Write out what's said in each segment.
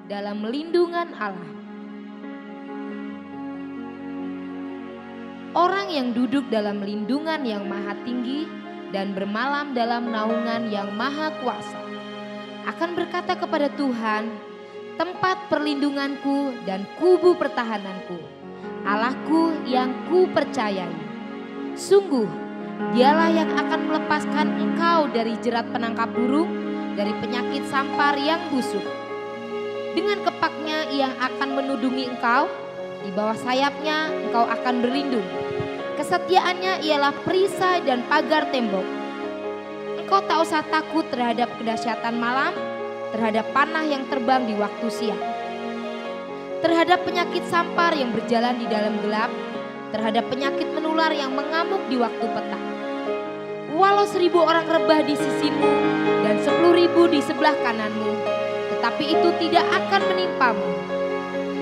dalam lindungan Allah. Orang yang duduk dalam lindungan yang maha tinggi dan bermalam dalam naungan yang maha kuasa akan berkata kepada Tuhan, tempat perlindunganku dan kubu pertahananku, Allahku yang ku percayai. Sungguh, dialah yang akan melepaskan engkau dari jerat penangkap burung, dari penyakit sampar yang busuk. Dengan kepaknya ia akan menudungi engkau, di bawah sayapnya engkau akan berlindung. Kesetiaannya ialah perisai dan pagar tembok. Engkau tak usah takut terhadap kedahsyatan malam, terhadap panah yang terbang di waktu siang, terhadap penyakit sampar yang berjalan di dalam gelap, terhadap penyakit menular yang mengamuk di waktu petang. Walau 1000 orang rebah di sisimu dan 10.000 di sebelah kananmu, tetapi itu tidak akan menimpamu.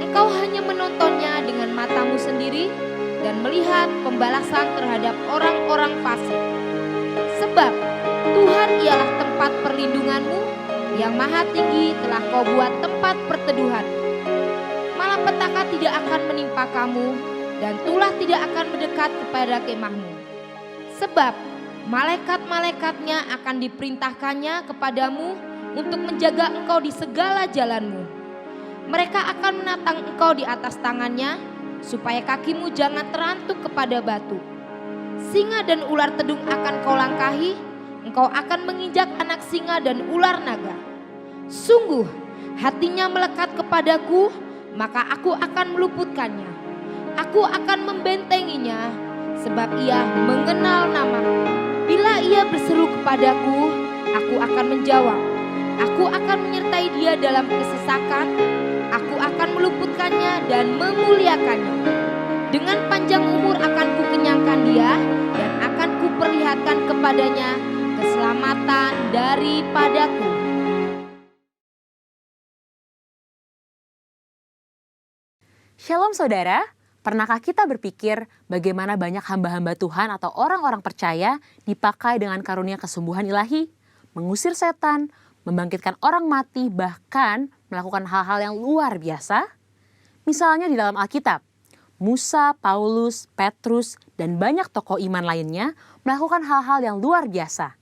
Engkau hanya menontonnya dengan matamu sendiri dan melihat pembalasan terhadap orang-orang fasik. Sebab Tuhan ialah tempat perlindunganmu, yang maha tinggi telah kau buat tempat perteduhan. Malapetaka tidak akan menimpa kamu dan tulah tidak akan mendekat kepada kemahmu. Sebab malaikat-malaikatnya akan diperintahkannya kepadamu untuk menjaga engkau di segala jalanmu. Mereka akan menatang engkau di atas tangannya, supaya kakimu jangan terantuk kepada batu. Singa dan ular tedung akan kau langkahi, engkau akan menginjak anak singa dan ular naga. Sungguh, hatinya melekat kepadaku, maka aku akan meluputkannya. Aku akan membentenginya, sebab ia mengenal namaku. Bila ia berseru kepadaku, aku akan menjawab. Aku akan menyertai dia dalam kesesakan. Aku akan meluputkannya dan memuliakannya. Dengan panjang umur akan kukenyangkan dia dan akan kuperlihatkan kepadanya keselamatan daripadaku. Shalom saudara, pernahkah kita berpikir bagaimana banyak hamba-hamba Tuhan atau orang-orang percaya dipakai dengan karunia kesembuhan ilahi, mengusir setan, membangkitkan orang mati, bahkan melakukan hal-hal yang luar biasa? Misalnya di dalam Alkitab, Musa, Paulus, Petrus, dan banyak tokoh iman lainnya melakukan hal-hal yang luar biasa.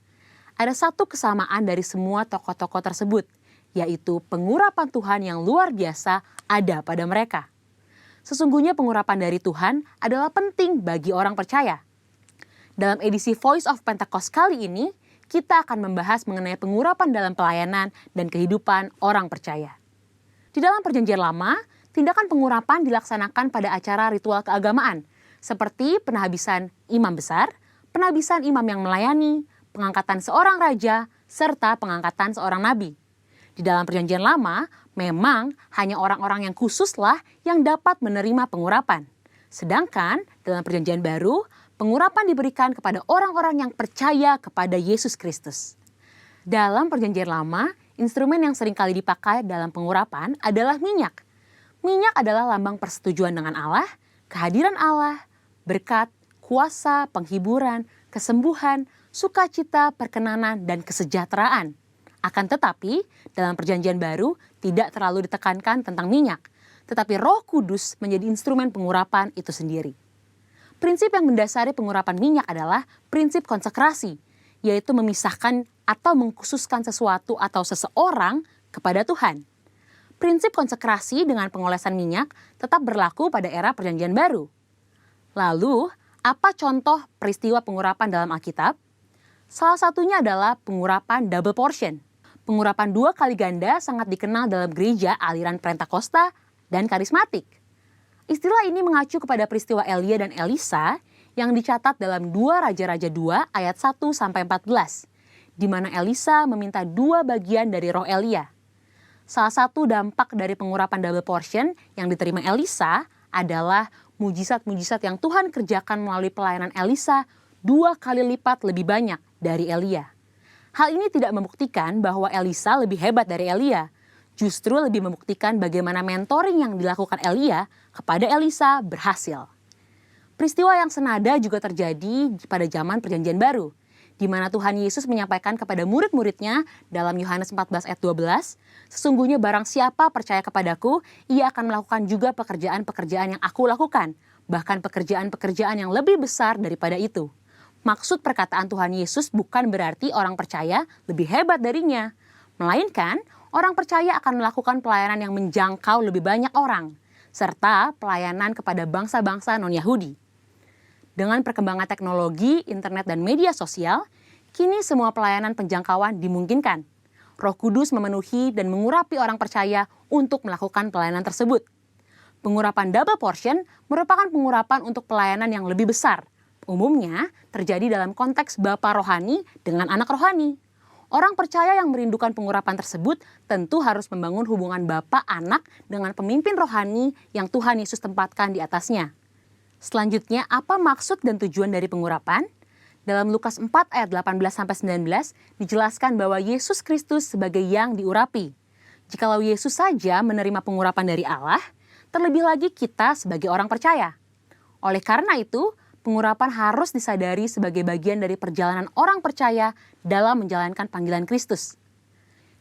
Ada satu kesamaan dari semua tokoh-tokoh tersebut, yaitu pengurapan Tuhan yang luar biasa ada pada mereka. Sesungguhnya pengurapan dari Tuhan adalah penting bagi orang percaya. Dalam edisi Voice of Pentecost kali ini, kita akan membahas mengenai pengurapan dalam pelayanan dan kehidupan orang percaya. Di dalam Perjanjian Lama, tindakan pengurapan dilaksanakan pada acara ritual keagamaan, seperti penahabisan imam besar, penahabisan imam yang melayani, pengangkatan seorang raja, serta pengangkatan seorang nabi. Di dalam Perjanjian Lama, memang hanya orang-orang yang khususlah yang dapat menerima pengurapan. Sedangkan dalam Perjanjian Baru, pengurapan diberikan kepada orang-orang yang percaya kepada Yesus Kristus. Dalam Perjanjian Lama, instrumen yang sering kali dipakai dalam pengurapan adalah minyak. Minyak adalah lambang persetujuan dengan Allah, kehadiran Allah, berkat, kuasa, penghiburan, kesembuhan, sukacita, perkenanan, dan kesejahteraan. Akan tetapi, dalam Perjanjian Baru tidak terlalu ditekankan tentang minyak, tetapi Roh Kudus menjadi instrumen pengurapan itu sendiri. Prinsip yang mendasari pengurapan minyak adalah prinsip konsekrasi, yaitu memisahkan atau mengkhususkan sesuatu atau seseorang kepada Tuhan. Prinsip konsekrasi dengan pengolesan minyak tetap berlaku pada era Perjanjian Baru. Lalu, apa contoh peristiwa pengurapan dalam Alkitab? Salah satunya adalah pengurapan double portion. Pengurapan 2 kali ganda sangat dikenal dalam gereja aliran Pentakosta dan karismatik. Istilah ini mengacu kepada peristiwa Elia dan Elisa yang dicatat dalam 2 Raja-Raja 2 ayat 1-14, di mana Elisa meminta 2 bagian dari roh Elia. Salah satu dampak dari pengurapan double portion yang diterima Elisa adalah mujizat-mujizat yang Tuhan kerjakan melalui pelayanan Elisa 2 kali lipat lebih banyak dari Elia. Hal ini tidak membuktikan bahwa Elisa lebih hebat dari Elia, justru lebih membuktikan bagaimana mentoring yang dilakukan Elia kepada Elisa berhasil. Peristiwa yang senada juga terjadi pada zaman Perjanjian Baru, di mana Tuhan Yesus menyampaikan kepada murid-muridnya dalam Yohanes 14 ayat 12, "Sesungguhnya barang siapa percaya kepadaku, ia akan melakukan juga pekerjaan-pekerjaan yang aku lakukan, bahkan pekerjaan-pekerjaan yang lebih besar daripada itu." Maksud perkataan Tuhan Yesus bukan berarti orang percaya lebih hebat darinya, melainkan orang percaya akan melakukan pelayanan yang menjangkau lebih banyak orang, serta pelayanan kepada bangsa-bangsa non-Yahudi. Dengan perkembangan teknologi, internet, dan media sosial, kini semua pelayanan penjangkauan dimungkinkan. Roh Kudus memenuhi dan mengurapi orang percaya untuk melakukan pelayanan tersebut. Pengurapan double portion merupakan pengurapan untuk pelayanan yang lebih besar. Umumnya terjadi dalam konteks bapa rohani dengan anak rohani. Orang percaya yang merindukan pengurapan tersebut tentu harus membangun hubungan bapa anak dengan pemimpin rohani yang Tuhan Yesus tempatkan di atasnya. Selanjutnya, apa maksud dan tujuan dari pengurapan? Dalam Lukas 4 ayat 18-19 dijelaskan bahwa Yesus Kristus sebagai yang diurapi. Jikalau Yesus saja menerima pengurapan dari Allah, terlebih lagi kita sebagai orang percaya. Oleh karena itu, pengurapan harus disadari sebagai bagian dari perjalanan orang percaya dalam menjalankan panggilan Kristus.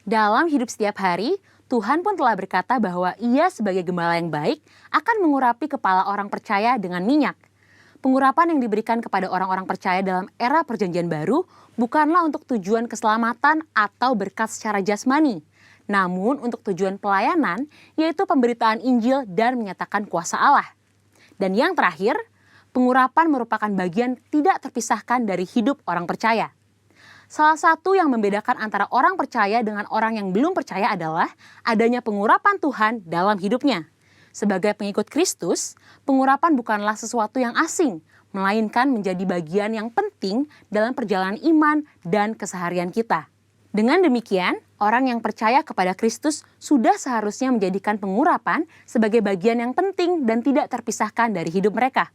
Dalam hidup setiap hari, Tuhan pun telah berkata bahwa Ia sebagai gembala yang baik akan mengurapi kepala orang percaya dengan minyak. Pengurapan yang diberikan kepada orang-orang percaya dalam era Perjanjian Baru bukanlah untuk tujuan keselamatan atau berkat secara jasmani, namun untuk tujuan pelayanan, yaitu pemberitaan Injil dan menyatakan kuasa Allah. Dan yang terakhir, pengurapan merupakan bagian tidak terpisahkan dari hidup orang percaya. Salah satu yang membedakan antara orang percaya dengan orang yang belum percaya adalah adanya pengurapan Tuhan dalam hidupnya. Sebagai pengikut Kristus, pengurapan bukanlah sesuatu yang asing, melainkan menjadi bagian yang penting dalam perjalanan iman dan keseharian kita. Dengan demikian, orang yang percaya kepada Kristus sudah seharusnya menjadikan pengurapan sebagai bagian yang penting dan tidak terpisahkan dari hidup mereka.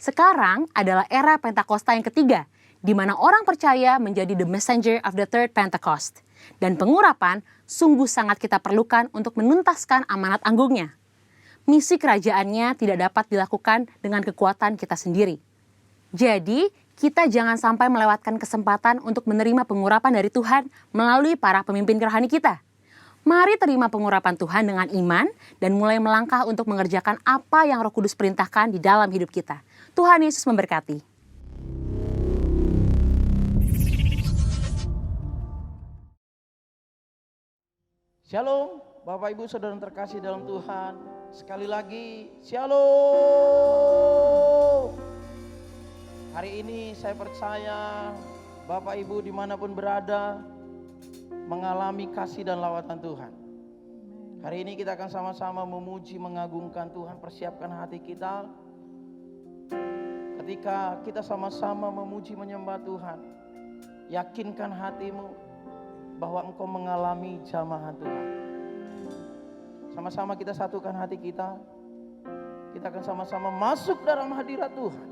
Sekarang adalah era Pentakosta yang ketiga, di mana orang percaya menjadi the messenger of the third Pentecost. Dan pengurapan sungguh sangat kita perlukan untuk menuntaskan amanat anggungnya. Misi kerajaannya tidak dapat dilakukan dengan kekuatan kita sendiri. Jadi, kita jangan sampai melewatkan kesempatan untuk menerima pengurapan dari Tuhan melalui para pemimpin rohani kita. Mari terima pengurapan Tuhan dengan iman dan mulai melangkah untuk mengerjakan apa yang Roh Kudus perintahkan di dalam hidup kita. Tuhan Yesus memberkati. Shalom, Bapak Ibu Saudara yang terkasih dalam Tuhan. Sekali lagi, Shalom. Hari ini saya percaya Bapak Ibu dimanapun berada mengalami kasih dan lawatan Tuhan. Hari ini kita akan sama-sama memuji, mengagungkan Tuhan. Persiapkan hati kita ketika kita sama-sama memuji, menyembah Tuhan. Yakinkan hatimu bahwa engkau mengalami jamahan Tuhan. Sama-sama kita satukan hati kita. Kita akan sama-sama masuk dalam hadirat Tuhan.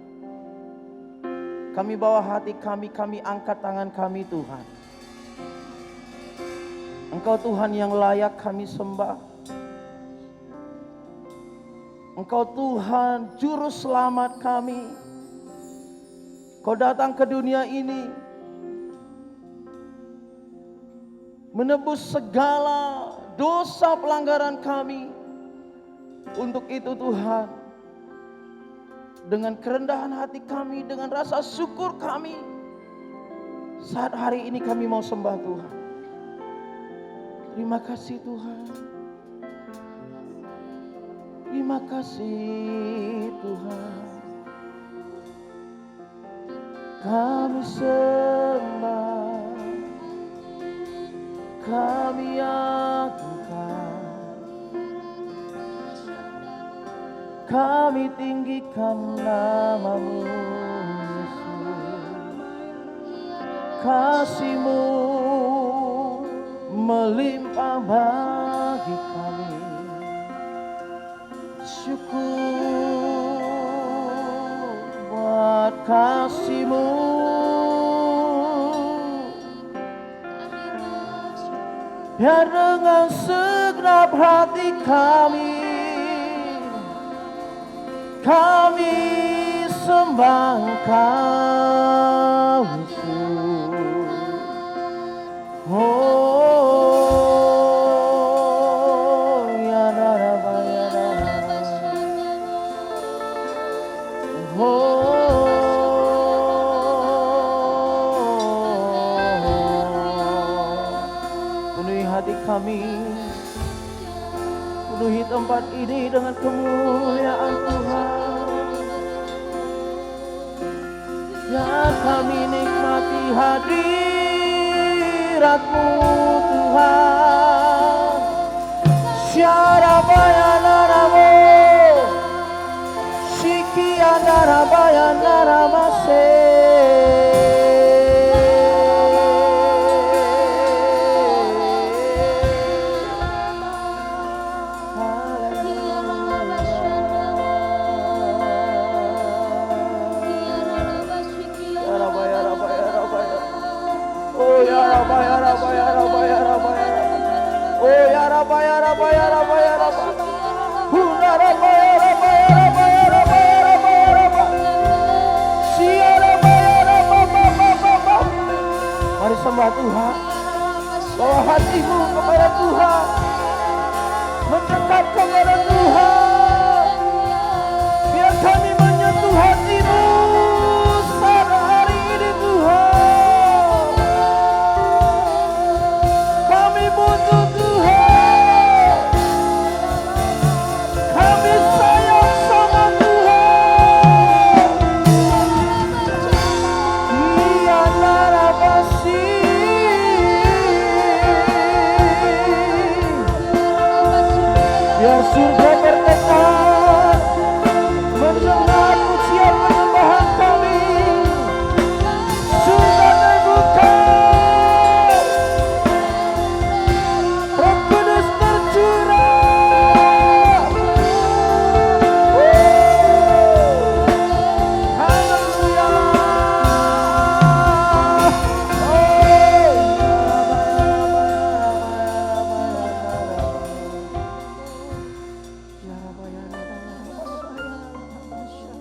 Kami bawa hati kami angkat tangan kami Tuhan. Engkau Tuhan yang layak kami sembah. Engkau Tuhan juru selamat kami. Kau datang ke dunia ini menebus segala dosa pelanggaran kami. Untuk itu Tuhan, dengan kerendahan hati kami, dengan rasa syukur kami, saat hari ini kami mau sembah Tuhan. Terima kasih Tuhan. Terima kasih Tuhan. Kami sembah, kami agungkan, kami tinggikan nama-Mu Yesus. Kasih-Mu melimpah bagi kami. Syukur buat kasih-Mu. Biar dengan segenap hati kami sembah Engkau Yesus. kami. Penuhi tempat ini dengan kemuliaan Tuhan. Ya kami nikmati hadirat-Mu Tuhan. Syarabayanaramo Shikiyanarabayanarabase. Mari sembah Tuhan. Bawa hatimu kepada Tuhan. Mendekat kepada Tuhan. Biar kami menyentuh hatimu pada hari ini Tuhan. Kami butuh Tuhan. Kami sayang sama Tuhan. Ia narabasi. Biar surga bergetar mendengar pujian penyembahan kami. Surga terbuka, Roh Kudus tercurah. Haleluya.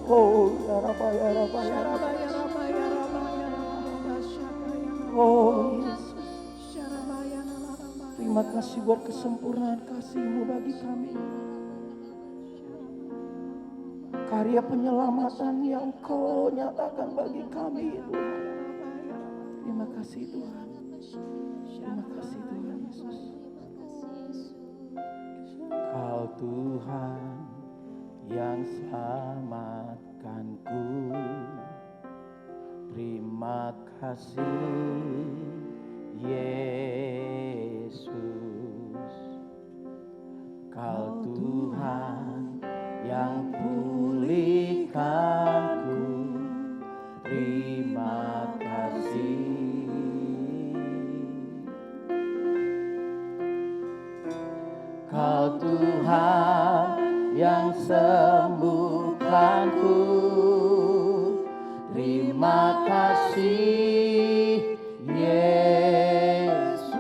Oh, ya Rabba, ya Rabba, ya Rabba. Oh, Yesus. Terima kasih buat kesempurnaan kasih-Mu bagi kami. Karya penyelamatan yang Kau nyatakan bagi kami, Tuhan. Terima kasih, Tuhan. Terima kasih, Tuhan Yesus. Kau Tuhan yang selamatkanku. Terima kasih Yesus. Kau Tuhan yang pulihkanku. Terima kasih. Kau Tuhan yang sembuhkanku. Terima kasih Yesus.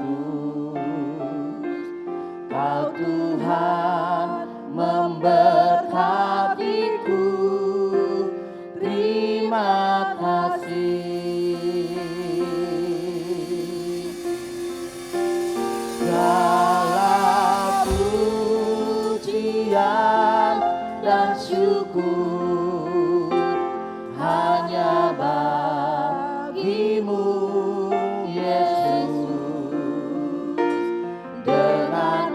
Kau Tuhan memberkatiku. Terima kasih. Segala pujian dan syukur hanya bagi-Mu Yesus. Dengan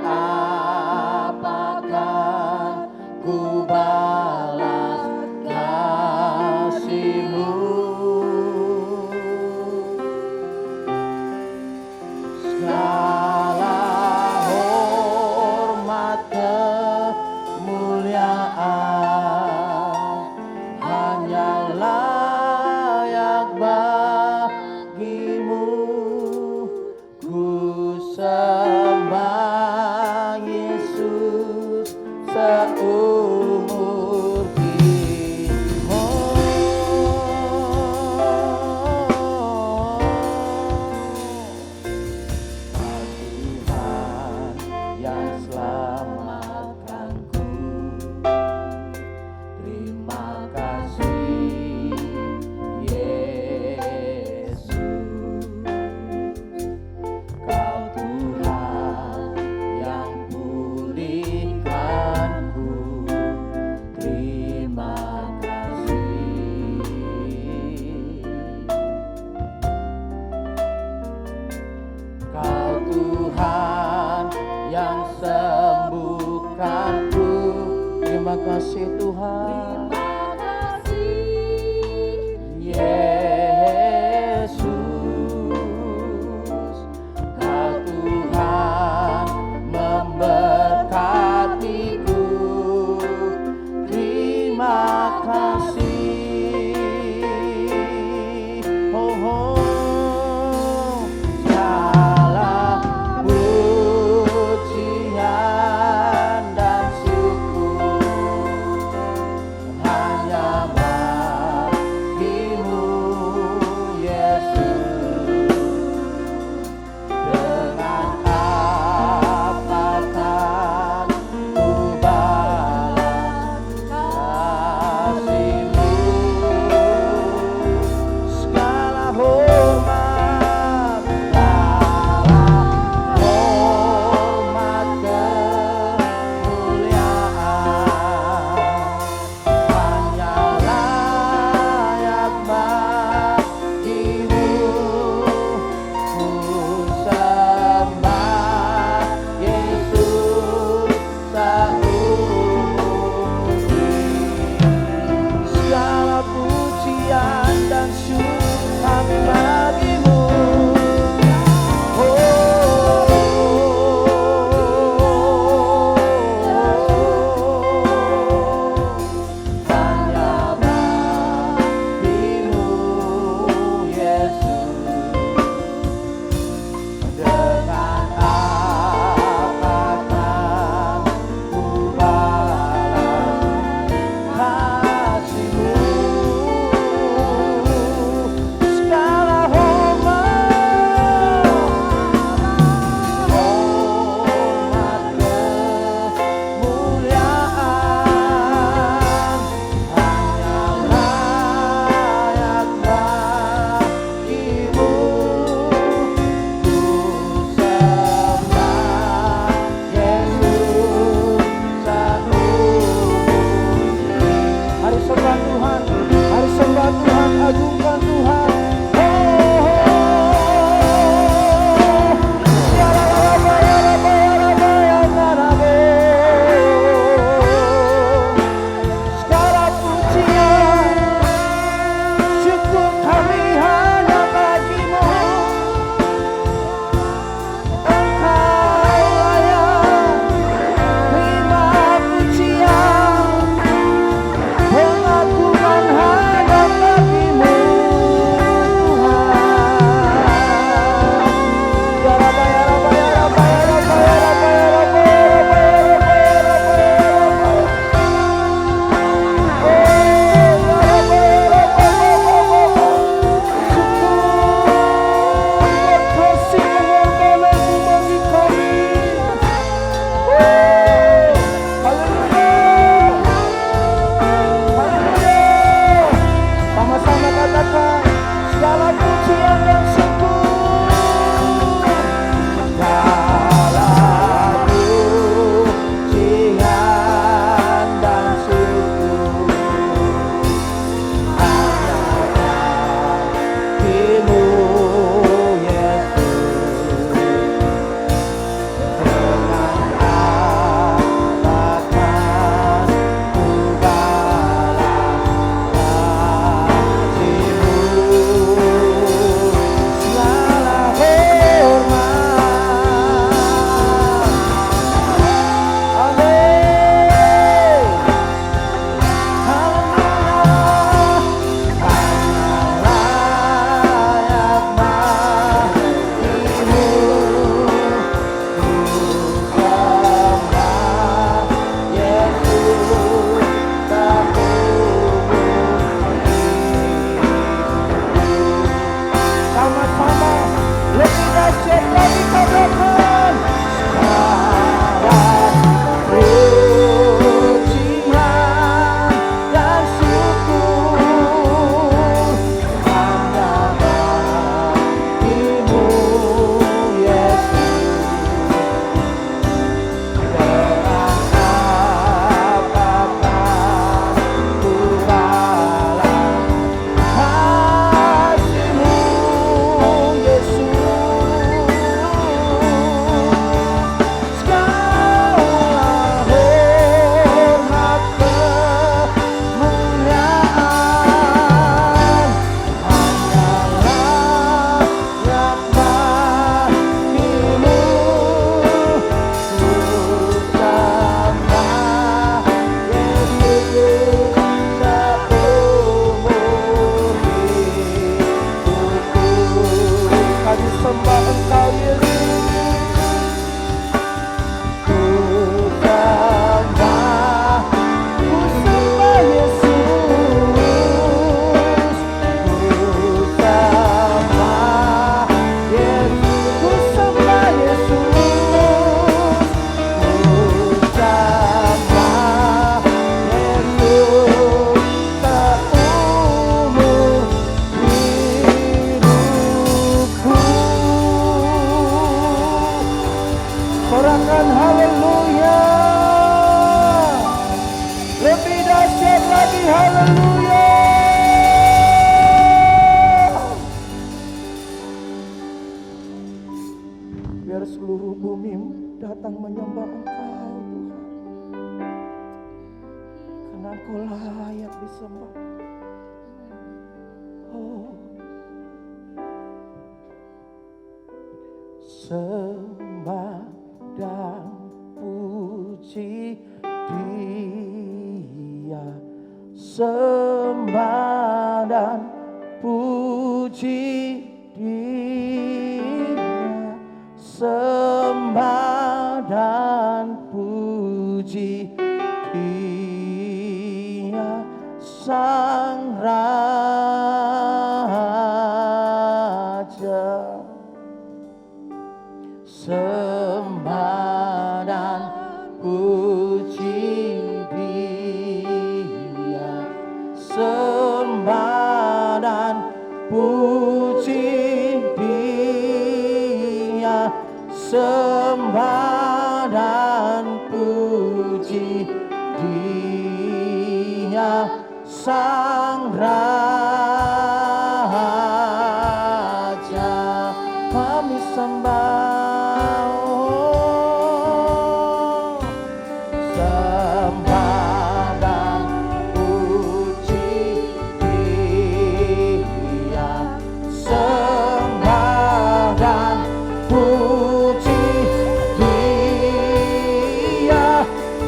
apakah ku balas kasih-Mu? Segala hormat kemuliaan hanya layak bagi-Mu. Ku sembah Yesus seumur yang sembuhkanku. Terima kasih Tuhan. Yesus, Kau Tuhan memberkatiku. Terima kasih. Oh, oh. Segala pujian dan syukur hanya bagimu haleluya. Lebih dahsyat lagi, haleluya. Biar seluruh bumi datang menyembah Engkau Tuhan, karena Engkau layak disembah. Oh, sembah dan puji Dia, sembah dan puji Dia, sembah dan puji Dia, Sang Raja. Sembah dan puji Dia, sembah dan puji Dia, sembah dan puji Dia, Sang Raja. Kami sembah.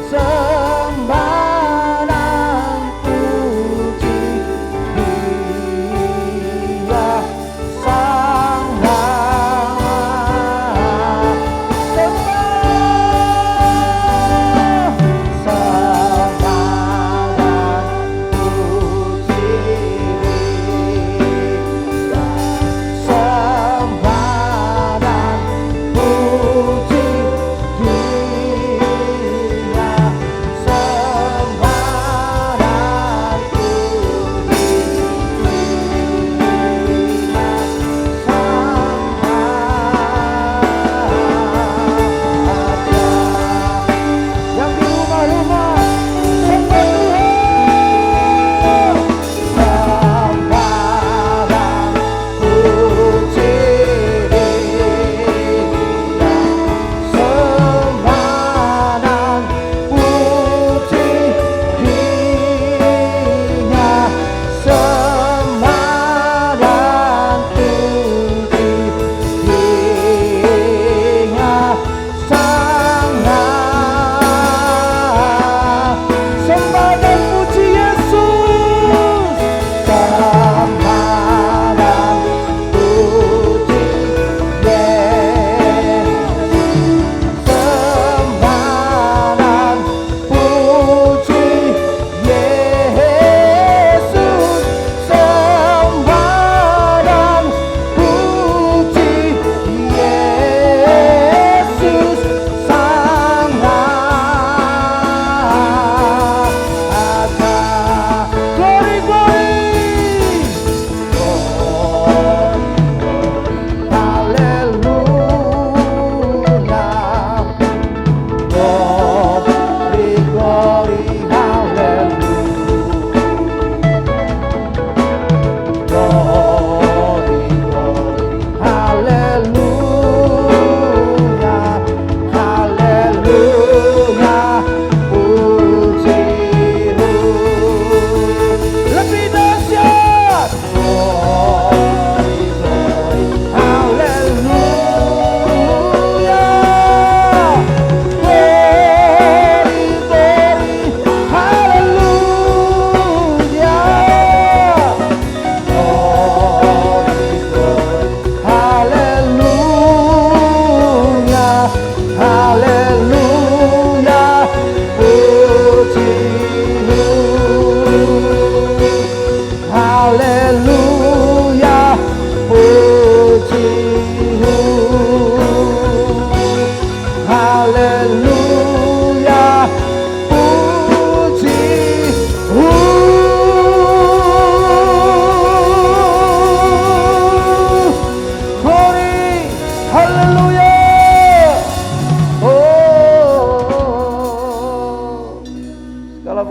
Sembah dan puji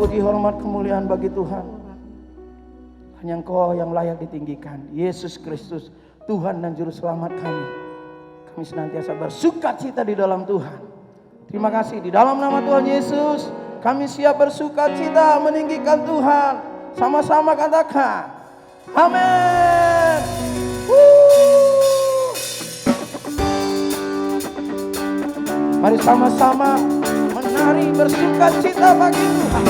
puji, hormat, kemuliaan bagi Tuhan. Hanya Engkau yang layak ditinggikan. Yesus Kristus, Tuhan dan Juru Selamat kami. Kami senantiasa bersukacita di dalam Tuhan. Terima kasih, di dalam nama Tuhan Yesus kami siap bersukacita meninggikan Tuhan. Sama-sama katakan, amin. Mari sama-sama menari bersukacita bagi Tuhan.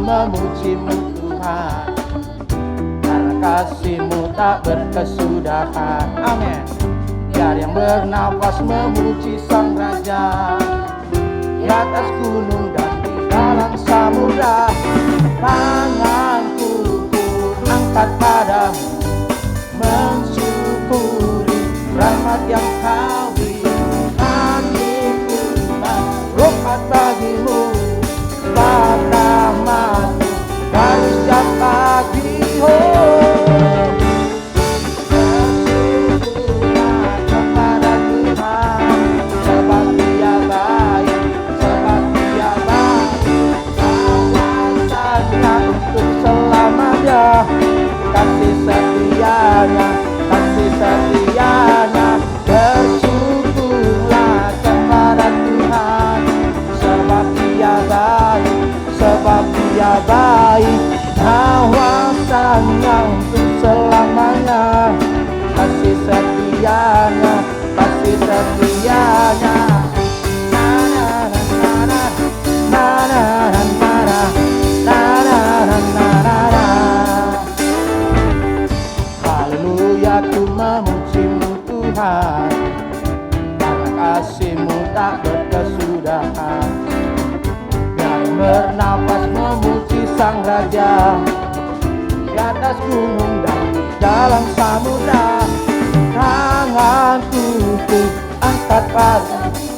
Memuji-Mu Tuhan, karena kasih-Mu tak berkesudahan. Amin. Biar yang bernafas memuji Sang Raja, di atas gunung dan di dalam samudra. Tanganku ku angkat padamu, mensyukuri rahmat yang Kau beri. Hatiku berlompat bagimu, sebab rahmat-Mu baru setiap pagi. Bersyukurlah kepada Tuhan, sebab Dia baik, sebab Dia baik. Kawasannya untuk selamanya, kasih setianya, kasih setianya. Bersyukurlah kepada Tuhan, sebab Dia baik, sebab Dia baik. Kawasannya untuk selamanya, kasih setianya, kasih setianya. Na na na na na na na na na na na na. Haleluya, ku memuji-Mu Tuhan, karena kasih-Mu tak berkesudahan. Bernafas memuji Sang Raja, di atas gunung dan dalam samudra. Tanganku ku angkat padamu,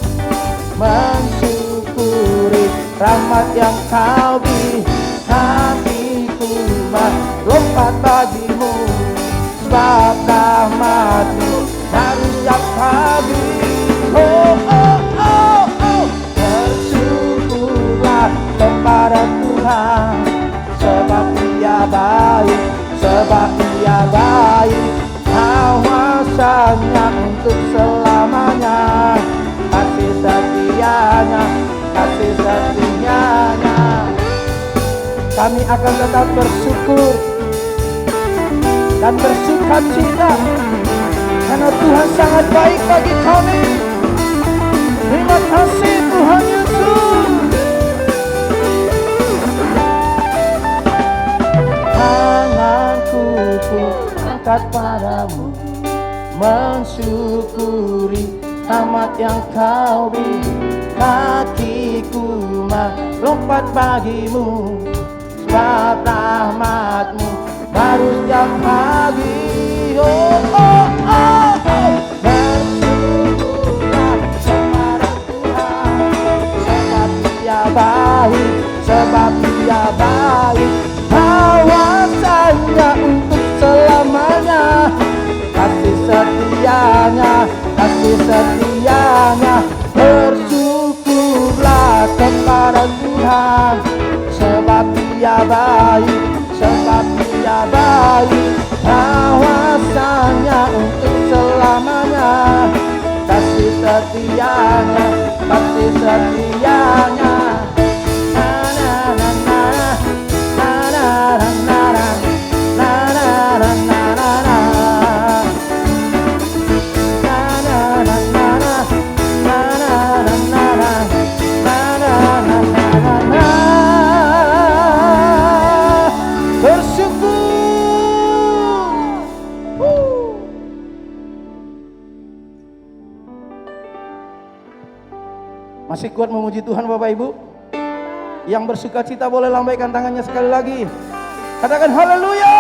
mensyukuri rahmat yang Kau beri. Hatiku melompat bagimu, sebab rahmat-Mu baru setiap pagi. Oh, oh, oh, oh. Bersyukurlah kepada Tuhan, sebab Dia baik, sebab Dia baik. Kawasannya untuk selamanya, kasih setianya, kasih setianya. Kami akan tetap bersyukur dan bersukacita, karena Tuhan sangat baik bagi kami. Terima kasih Tuhan Yesus. Tanganku ku angkat padamu, mensyukuri rahmat yang Kau beri. Kakiku melompat bagimu, sebab rahmat-Mu baru setiap pagi. Oh, oh, oh, oh. Bersyukurlah kepada Tuhan, sebab Dia baik, sebab Dia baik. Kawasannya untuk selamanya, kasih setianya, kasih setianya. Bersyukurlah kepada Tuhan, sebab Dia baik, sebab Dia baik. Kawasannya untuk selamanya, kasih setianya, kasih setianya. Na na na na na na na na na na na na na. Masih kuat memuji Tuhan Bapak Ibu? Yang bersuka cita boleh lambaikan tangannya sekali lagi. Katakan haleluya.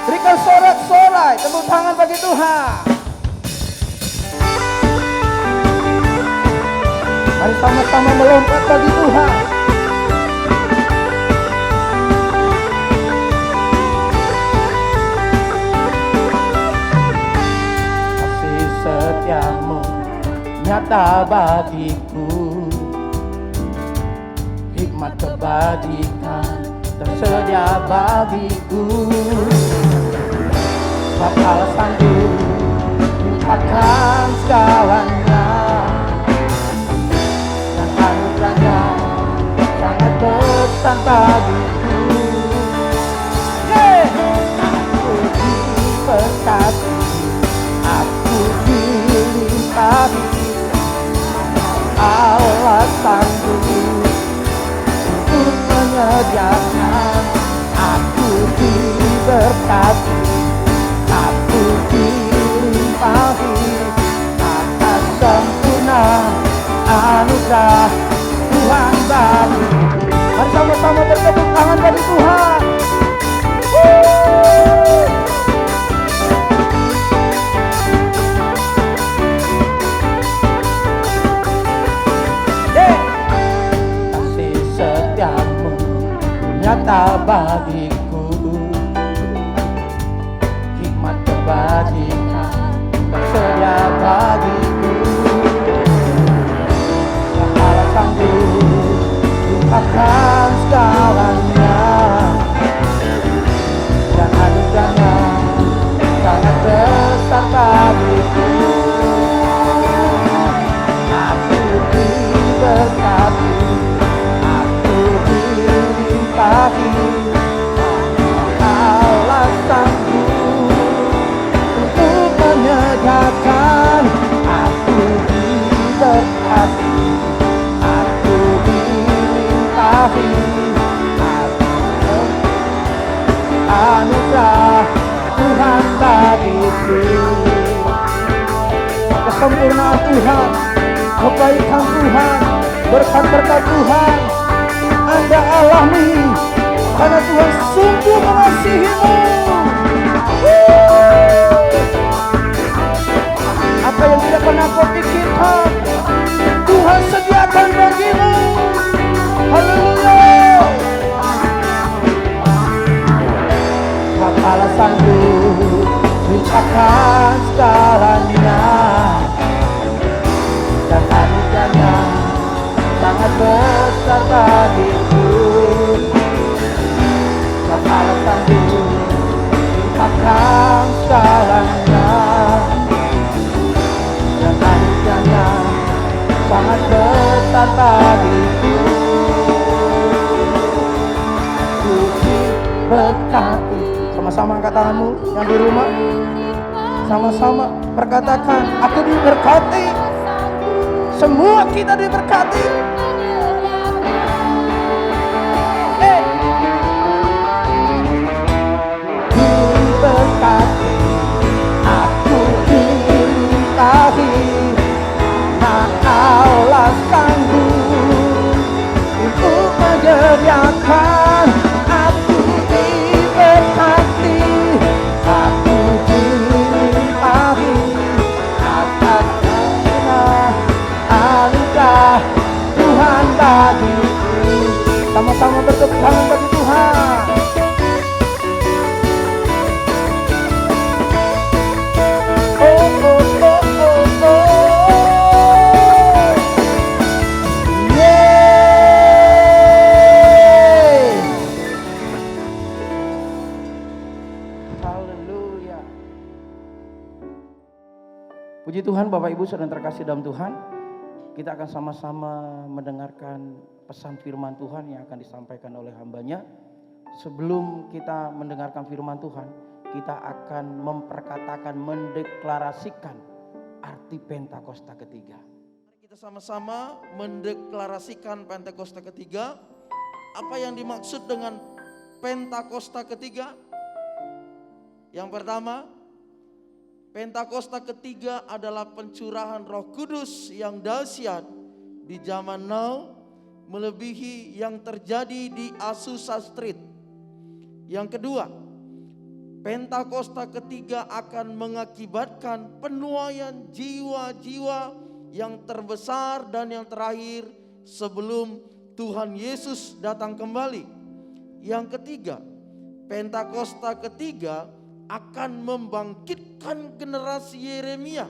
Berikan sorak-sorai, tepuk tangan bagi Tuhan. Mari sama-sama melompat bagi Tuhan. Kasih setiamu nyata bagiku, hikmat kebajikan tersedia bagiku. Bakal sanggup lupakan segalanya, dan anugerahnya sangat besar bagiku. Aku diberkati, aku dilimpahi, Allah sanggup untuk menyediakan. Aku diberkati, aku dilimpahi atas sempurna anugerah Tuhan bagiku. Mari sama-sama bertepuk tangan bagi Tuhan. Kasih setiamu nyata bagiku, hikmat kebajikan tersedia bagiku. Allah sanggup lupakan segalanya, dan anugerahnya sangat besar bagiku. Aku diberkati, aku dilimpahi, Allah sanggup untuk menyediakan. Aku diberkati, aku dilimpahi anugerah Tuhan bagiku. Kesempurnaan Tuhan, kebaikan Tuhan, berkat-berkat Tuhan Anda alami karena Tuhan sungguh mengasihimu. Apa yang tidak pernah kau pikirkan, Tuhan sediakan bagimu. Haleluya. Allah sanggup lupakan segalanya, dan anugerahnya sangat besar bagiku. Allah sanggup lupakan segalanya, dan anugerahnya sangat besar bagiku. Aku diberkati. Sama-sama angkat tanganmu yang di rumah. Sama-sama perkatakan, aku diberkati. Semua kita diberkati. Diberkati, aku diberkati. Nah, Allah sanggup untuk menyediakan. Aku diberkati, aku dilimpahi atas anugerah Tuhan bagiku. Sama-sama bertepuk tangan bagi Tuhan. Puji Tuhan, Bapak Ibu saudara terkasih dalam Tuhan. Kita akan sama-sama mendengarkan pesan firman Tuhan yang akan disampaikan oleh hambanya. Sebelum kita mendengarkan firman Tuhan, kita akan memperkatakan, mendeklarasikan arti Pentakosta ketiga. Mari kita sama-sama mendeklarasikan Pentakosta ketiga. Apa yang dimaksud dengan Pentakosta ketiga? Yang pertama, Pentakosta ketiga adalah pencurahan Roh Kudus yang dahsyat di zaman now melebihi yang terjadi di Azusa Street. Yang kedua, Pentakosta ketiga akan mengakibatkan penuaian jiwa-jiwa yang terbesar dan yang terakhir sebelum Tuhan Yesus datang kembali. Yang ketiga, Pentakosta ketiga akan membangkitkan generasi Yeremia,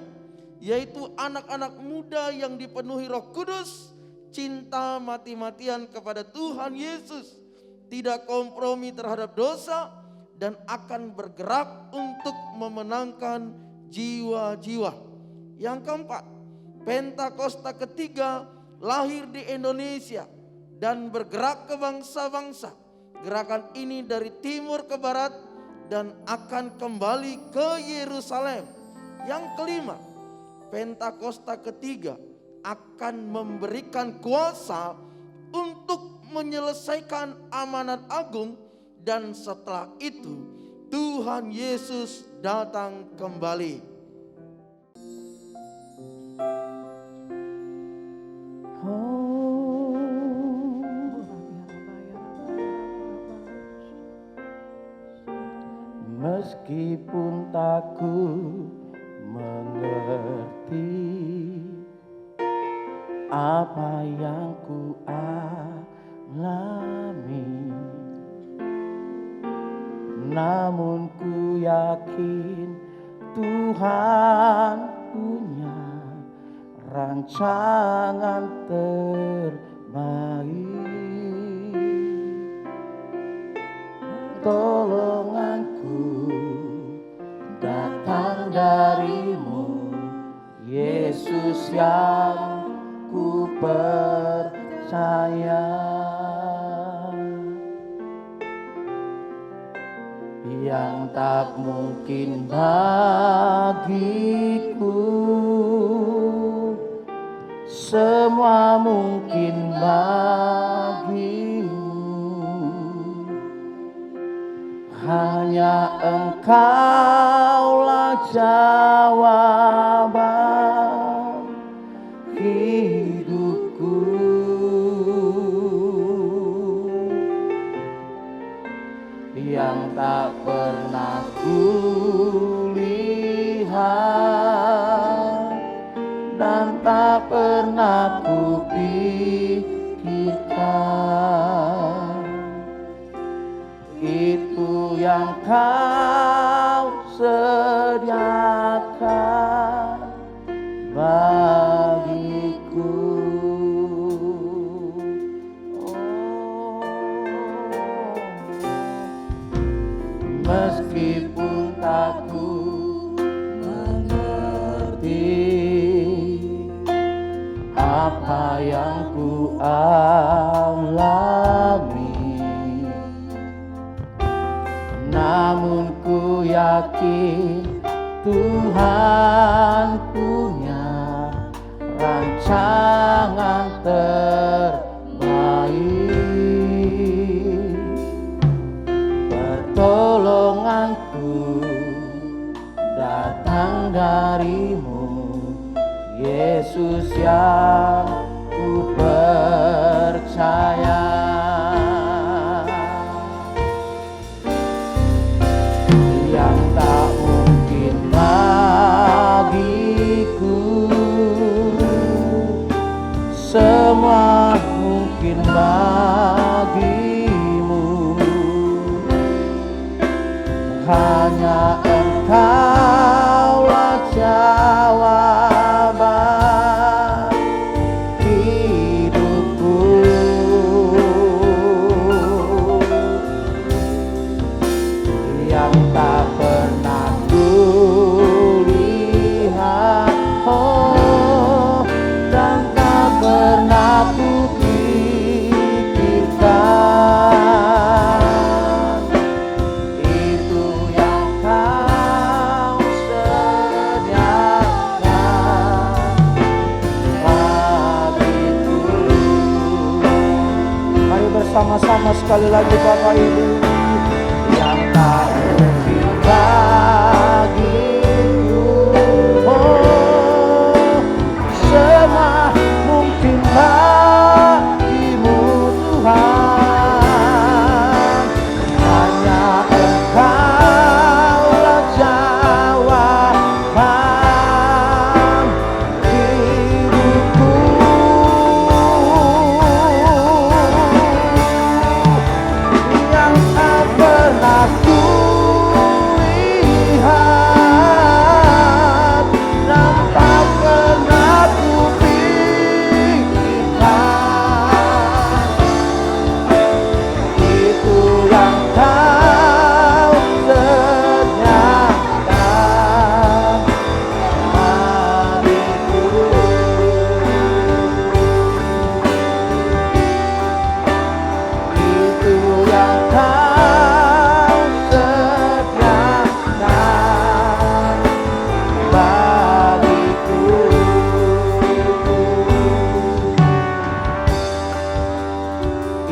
yaitu anak-anak muda yang dipenuhi Roh Kudus, cinta mati-matian kepada Tuhan Yesus, tidak kompromi terhadap dosa, dan akan bergerak untuk memenangkan jiwa-jiwa. Yang keempat, Pentakosta ketiga lahir di Indonesia dan bergerak ke bangsa-bangsa. Gerakan ini dari timur ke barat dan akan kembali ke Yerusalem. Yang kelima, Pentakosta ketiga akan memberikan kuasa untuk menyelesaikan amanat agung, dan setelah itu Tuhan Yesus datang kembali. Meskipun tak ku mengerti apa yang ku alami, namun ku yakin Tuhan punya rancangan terbaik. Tolonganku datang darimu, Yesus yang ku percaya. Yang tak mungkin bagiku, semua mungkin bagimu. Hanya Engkaulah jawaban hidupku. Yang tak pernah kulihat dan tak pernah kupikirkan, itu yang Kau sediakan bagiku. Meskipun tak ku mengerti apa yang ku alami, namun ku yakin Tuhan punya rancangan terbaik. Pertolonganku datang darimu, Yesus yang ku percaya. Yang tak mungkin bagiku, semua mungkin bagimu. Hanya Engkaulah jawaban hidupku. Yang tak pernah kulihat, oh, dan tak pernah kupikirkan, itu yang Kau sediakan bagiku. Mari bersama-sama sekali lagi Bapak Ibu. Yang tak mungkin bagiku, oh, semua mungkin bagimu.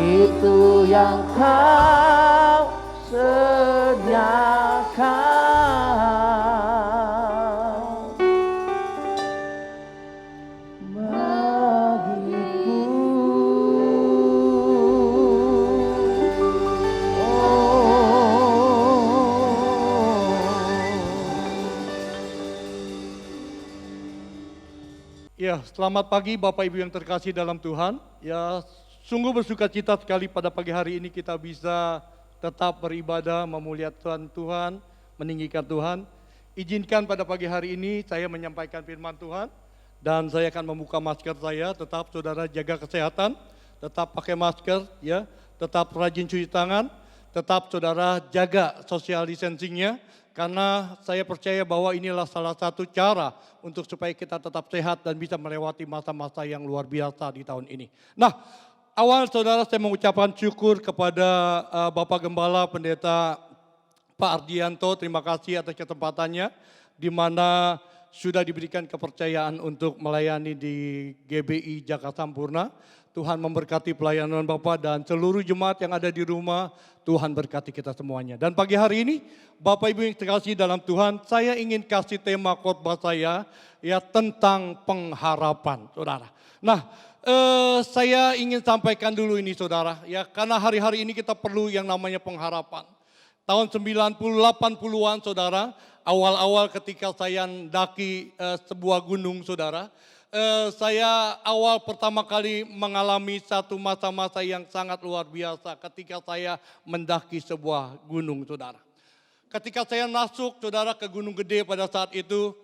itu yang kau sediakan bagiku. Ya, selamat pagi Bapak Ibu yang terkasih dalam Tuhan. Ya, sungguh bersuka cita sekali pada pagi hari ini kita bisa tetap beribadah, memuliakan Tuhan, meninggikan Tuhan. Izinkan pada pagi hari ini saya menyampaikan firman Tuhan dan saya akan membuka masker saya. Tetap saudara jaga kesehatan, tetap pakai masker, ya, tetap rajin cuci tangan, tetap saudara jaga social distancing-nya. Karena saya percaya bahwa inilah salah satu cara untuk supaya kita tetap sehat dan bisa melewati masa-masa yang luar biasa di tahun ini. Nah, awal saudara saya mengucapkan syukur kepada Bapak Gembala Pendeta Pak Ardianto, terima kasih atas kesempatannya di mana sudah diberikan kepercayaan untuk melayani di GBI Jakarta Sampurna. Tuhan memberkati pelayanan Bapak dan seluruh jemaat yang ada di rumah. Tuhan berkati kita semuanya. Dan pagi hari ini Bapak Ibu yang terkasih dalam Tuhan, saya ingin kasih tema khotbah saya ya tentang pengharapan, saudara. Nah, saya ingin sampaikan dulu ini saudara, ya karena hari-hari ini kita perlu yang namanya pengharapan. Tahun 90-80-an saudara, awal-awal ketika saya mendaki sebuah gunung saudara, saya awal pertama kali mengalami satu masa-masa yang sangat luar biasa ketika saya mendaki sebuah gunung saudara. Ketika saya masuk saudara ke Gunung Gede pada saat itu,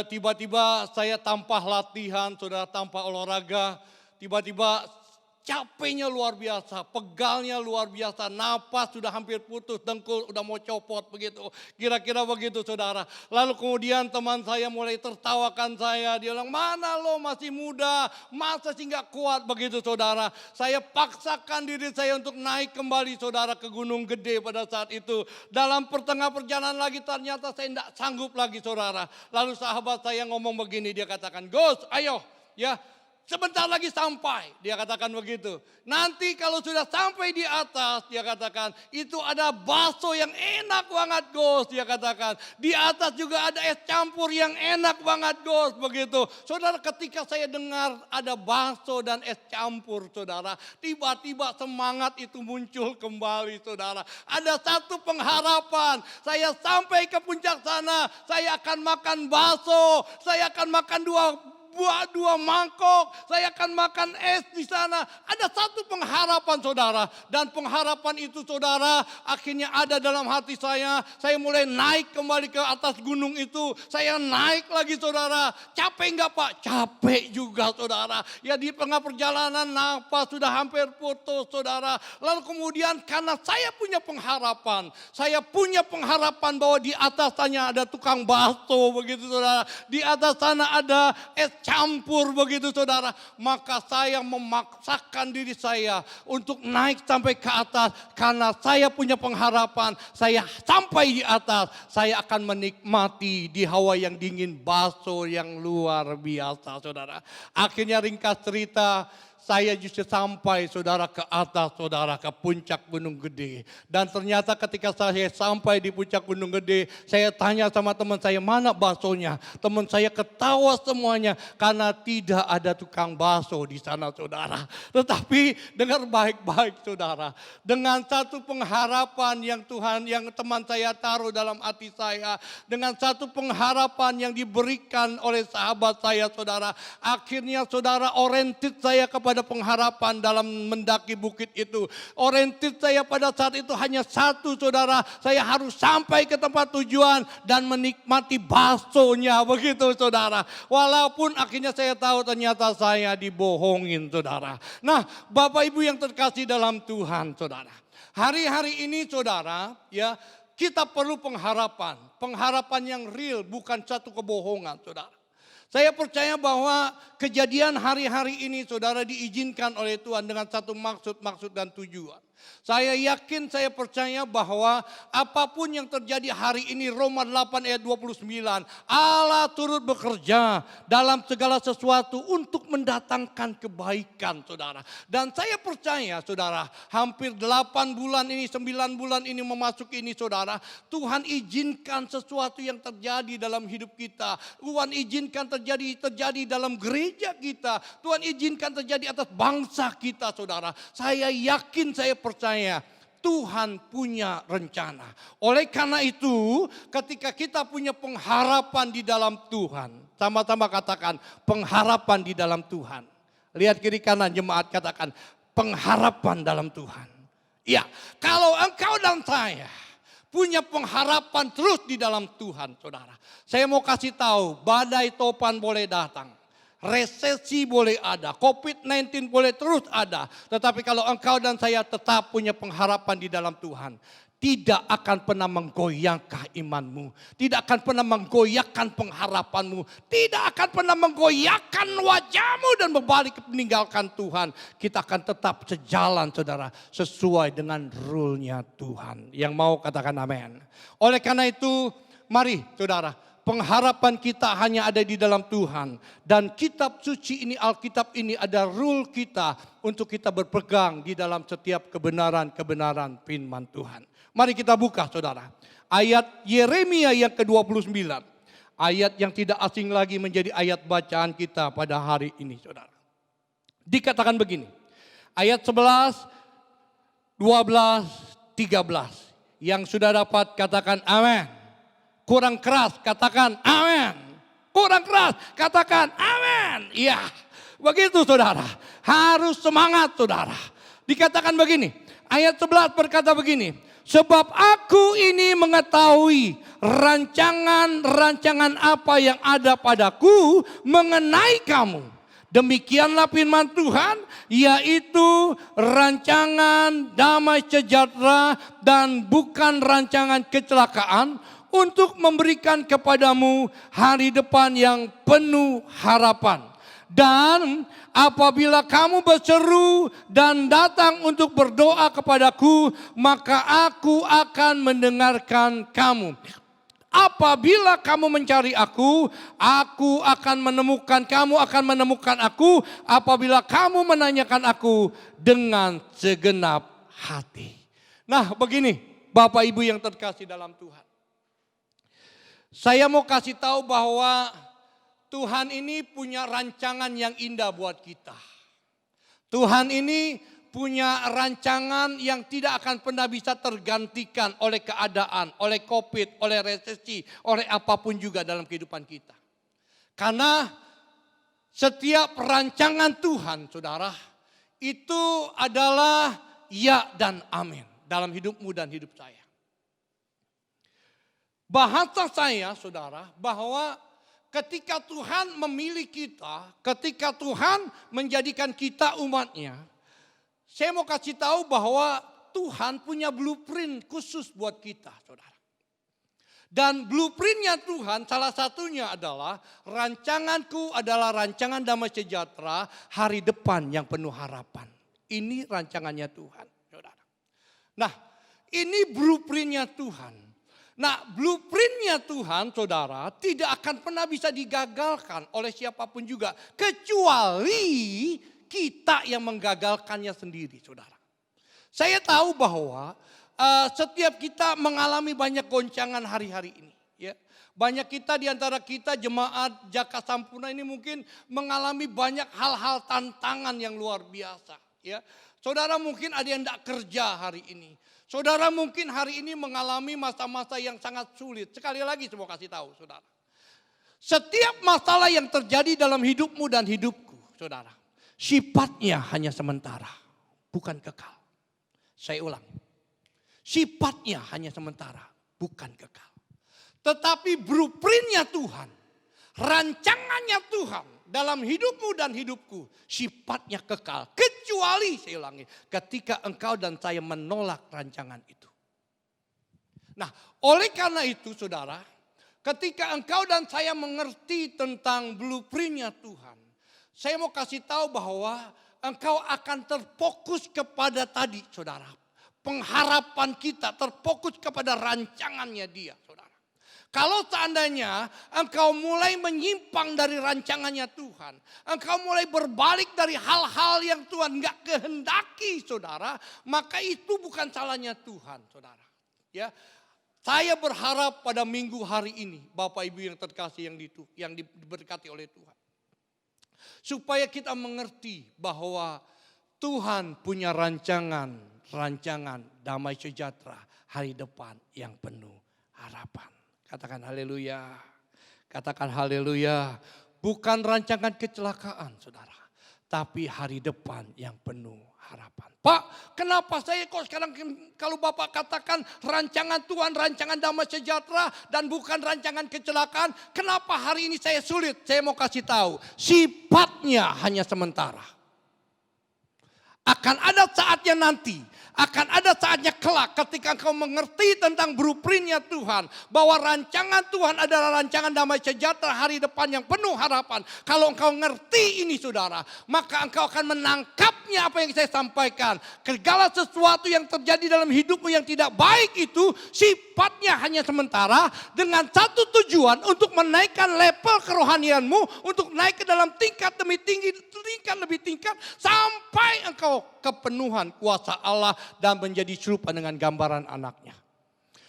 tiba-tiba saya tanpa latihan saudara, tanpa olahraga, tiba-tiba capeknya luar biasa, pegalnya luar biasa, napas sudah hampir putus, dengkul udah mau copot begitu. Kira-kira begitu saudara. Lalu kemudian teman saya mulai tertawakan saya, dia bilang mana lo masih muda, masa sih gak kuat begitu saudara. Saya paksakan diri saya untuk naik kembali saudara ke Gunung Gede pada saat itu. Dalam pertengah perjalanan lagi ternyata saya tidak sanggup lagi saudara. Lalu sahabat saya ngomong begini, dia katakan, Gus ayo ya. Sebentar lagi sampai, dia katakan begitu. Nanti kalau sudah sampai di atas, dia katakan, itu ada bakso yang enak banget Gus, dia katakan. Di atas juga ada es campur yang enak banget Gus, begitu. Saudara, ketika saya dengar ada bakso dan es campur, saudara, tiba-tiba semangat itu muncul kembali, saudara. Ada satu pengharapan, saya sampai ke puncak sana, saya akan makan bakso, saya akan makan dua mangkok, saya akan makan es di sana. Ada satu pengharapan saudara. Dan pengharapan itu saudara akhirnya ada dalam hati saya. Saya mulai naik kembali ke atas gunung itu. Saya naik lagi saudara. Capek enggak Pak? Capek juga saudara. Ya di tengah perjalanan napas sudah hampir putus saudara. Lalu kemudian karena saya punya pengharapan. Saya punya pengharapan bahwa di atas sana ada tukang bakso begitu saudara. Di atas sana ada es campur begitu saudara. Maka saya memaksakan diri saya untuk naik sampai ke atas. Karena saya punya pengharapan. Saya sampai di atas. Saya akan menikmati di hawa yang dingin bakso yang luar biasa saudara. Akhirnya ringkas cerita, saya justru sampai saudara ke atas saudara, ke puncak Gunung Gede. Dan ternyata ketika saya sampai di puncak Gunung Gede, saya tanya sama teman saya, mana baksonya? Teman saya ketawa semuanya karena tidak ada tukang bakso di sana saudara. Tetapi dengar baik-baik saudara, dengan satu pengharapan yang Tuhan, yang teman saya taruh dalam hati saya, dengan satu pengharapan yang diberikan oleh sahabat saya saudara, akhirnya saudara oriented saya kepada pengharapan dalam mendaki bukit itu. Oriented saya pada saat itu hanya satu saudara, saya harus sampai ke tempat tujuan dan menikmati baksonya begitu saudara. Walaupun akhirnya saya tahu ternyata saya dibohongin saudara. Nah Bapak Ibu yang terkasih dalam Tuhan saudara, hari-hari ini saudara ya kita perlu pengharapan. Pengharapan yang real, bukan satu kebohongan saudara. Saya percaya bahwa kejadian hari-hari ini saudara diizinkan oleh Tuhan dengan satu maksud dan tujuan. Saya yakin, saya percaya bahwa apapun yang terjadi hari ini, Roma 8 ayat 29, Allah turut bekerja dalam segala sesuatu untuk mendatangkan kebaikan, saudara. Dan saya percaya, saudara, hampir 8 bulan ini, 9 bulan ini memasuki ini, saudara, Tuhan izinkan sesuatu yang terjadi dalam hidup kita. Tuhan izinkan terjadi dalam gereja kita. Tuhan izinkan terjadi atas bangsa kita, saudara. Saya yakin, saya percaya Tuhan punya rencana. Oleh karena itu, ketika kita punya pengharapan di dalam Tuhan, sama-sama katakan pengharapan di dalam Tuhan. Lihat kiri kanan jemaat, katakan pengharapan dalam Tuhan. Ya, kalau engkau dan saya punya pengharapan terus di dalam Tuhan, saudara. Saya mau kasih tahu, badai topan boleh datang. Resesi boleh ada, COVID-19 boleh terus ada. Tetapi kalau engkau dan saya tetap punya pengharapan di dalam Tuhan, tidak akan pernah menggoyahkan imanmu. Tidak akan pernah menggoyahkan pengharapanmu. Tidak akan pernah menggoyahkan wajahmu dan berbalik meninggalkan Tuhan. Kita akan tetap sejalan, saudara, sesuai dengan rule-nya Tuhan. Yang mau katakan amin. Oleh karena itu, mari saudara, pengharapan kita hanya ada di dalam Tuhan. Dan kitab suci ini, Alkitab ini ada rule kita untuk kita berpegang di dalam setiap kebenaran-kebenaran firman Tuhan. Mari kita buka, saudara. Ayat Yeremia yang ke-29. Ayat yang tidak asing lagi menjadi ayat bacaan kita pada hari ini, saudara. Dikatakan begini. Ayat 11, 12, 13. Yang sudah dapat katakan amin. Kurang keras katakan amin. Kurang keras katakan amin. Iya, begitu saudara. Harus semangat saudara. Dikatakan begini. Ayat 11 berkata begini. Sebab aku ini mengetahui rancangan-rancangan apa yang ada padaku mengenai kamu. Demikianlah firman Tuhan, yaitu rancangan damai sejahtera dan bukan rancangan kecelakaan, untuk memberikan kepadamu hari depan yang penuh harapan. Dan apabila kamu berseru dan datang untuk berdoa kepadaku, maka aku akan mendengarkan kamu. Apabila kamu mencari aku akan menemukan, kamu akan menemukan aku apabila kamu menanyakan aku dengan segenap hati. Nah begini Bapak Ibu yang terkasih dalam Tuhan. Saya mau kasih tahu bahwa Tuhan ini punya rancangan yang indah buat kita. Tuhan ini punya rancangan yang tidak akan pernah bisa tergantikan oleh keadaan, oleh COVID, oleh resesi, oleh apapun juga dalam kehidupan kita. Karena setiap rancangan Tuhan, saudara, itu adalah ya dan amin dalam hidupmu dan hidup saya. Bahasa saya, saudara, bahwa ketika Tuhan memilih kita, ketika Tuhan menjadikan kita umatnya, saya mau kasih tahu bahwa Tuhan punya blueprint khusus buat kita, saudara. Dan blueprintnya Tuhan salah satunya adalah rancanganku adalah rancangan damai sejahtera, hari depan yang penuh harapan. Ini rancangannya Tuhan, saudara. Nah, ini blueprintnya Tuhan. Nah, blueprintnya Tuhan, saudara, tidak akan pernah bisa digagalkan oleh siapapun juga. Kecuali kita yang menggagalkannya sendiri, saudara. Saya tahu bahwa setiap kita mengalami banyak goncangan hari-hari ini. Ya. Banyak kita di antara kita jemaat Jaka Sampurna ini mungkin mengalami banyak hal-hal tantangan yang luar biasa. Ya. Saudara mungkin ada yang tidak kerja hari ini. Saudara mungkin hari ini mengalami masa-masa yang sangat sulit. Sekali lagi saya mau kasih tahu saudara. Setiap masalah yang terjadi dalam hidupmu dan hidupku saudara. Sifatnya hanya sementara. Bukan kekal. Saya ulang. Sifatnya hanya sementara. Bukan kekal. Tetapi blueprintnya Tuhan. Rancangannya Tuhan. Dalam hidupmu dan hidupku sifatnya kekal. Kecuali saya ulangi ketika engkau dan saya menolak rancangan itu. Nah oleh karena itu saudara. Ketika engkau dan saya mengerti tentang blueprintnya Tuhan. Saya mau kasih tahu bahwa engkau akan terfokus kepada tadi saudara. pengharapan kita terfokus kepada rancangannya dia, saudara. Kalau seandainya engkau mulai menyimpang dari rancangannya Tuhan, engkau mulai berbalik dari hal-hal yang Tuhan gak kehendaki, saudara, maka itu bukan salahnya Tuhan, saudara. Ya, saya berharap pada minggu hari ini, Bapak Ibu yang terkasih yang diberkati oleh Tuhan, supaya kita mengerti bahwa Tuhan punya rancangan damai sejahtera, hari depan yang penuh harapan. Katakan haleluya. Katakan haleluya. Bukan rancangan kecelakaan, saudara. Tapi hari depan yang penuh harapan. Pak, kenapa saya kok sekarang kalau Bapak katakan rancangan Tuhan, rancangan damai sejahtera dan bukan rancangan kecelakaan. Kenapa hari ini saya sulit? Saya mau kasih tahu. Sifatnya hanya sementara. Akan ada saatnya nanti, akan ada saatnya kelak ketika engkau mengerti tentang blueprintnya Tuhan. Bahwa rancangan Tuhan adalah rancangan damai sejahtera hari depan yang penuh harapan. Kalau engkau ngerti ini saudara, maka engkau akan menangkapnya apa yang saya sampaikan. Segala sesuatu yang terjadi dalam hidupmu yang tidak baik itu sifatnya hanya sementara. Dengan satu tujuan untuk menaikkan level kerohanianmu. Untuk naik ke dalam tingkat demi tingkat lebih tingkat. Sampai engkau kepenuhan kuasa Allah dan menjadi serupa dengan gambaran anaknya.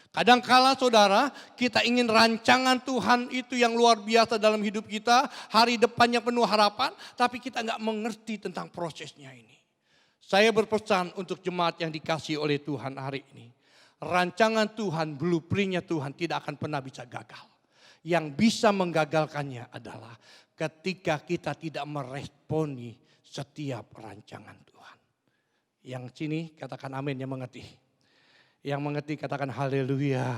Kadangkala saudara, kita ingin rancangan Tuhan itu yang luar biasa dalam hidup kita. Hari depannya penuh harapan, tapi kita nggak mengerti tentang prosesnya ini. Saya berpesan untuk jemaat yang dikasihi oleh Tuhan hari ini. Rancangan Tuhan, blueprintnya Tuhan tidak akan pernah bisa gagal. Yang bisa menggagalkannya adalah ketika kita tidak meresponi setiap rancangan Tuhan. Yang sini katakan amin yang mengerti. Yang mengerti katakan haleluya.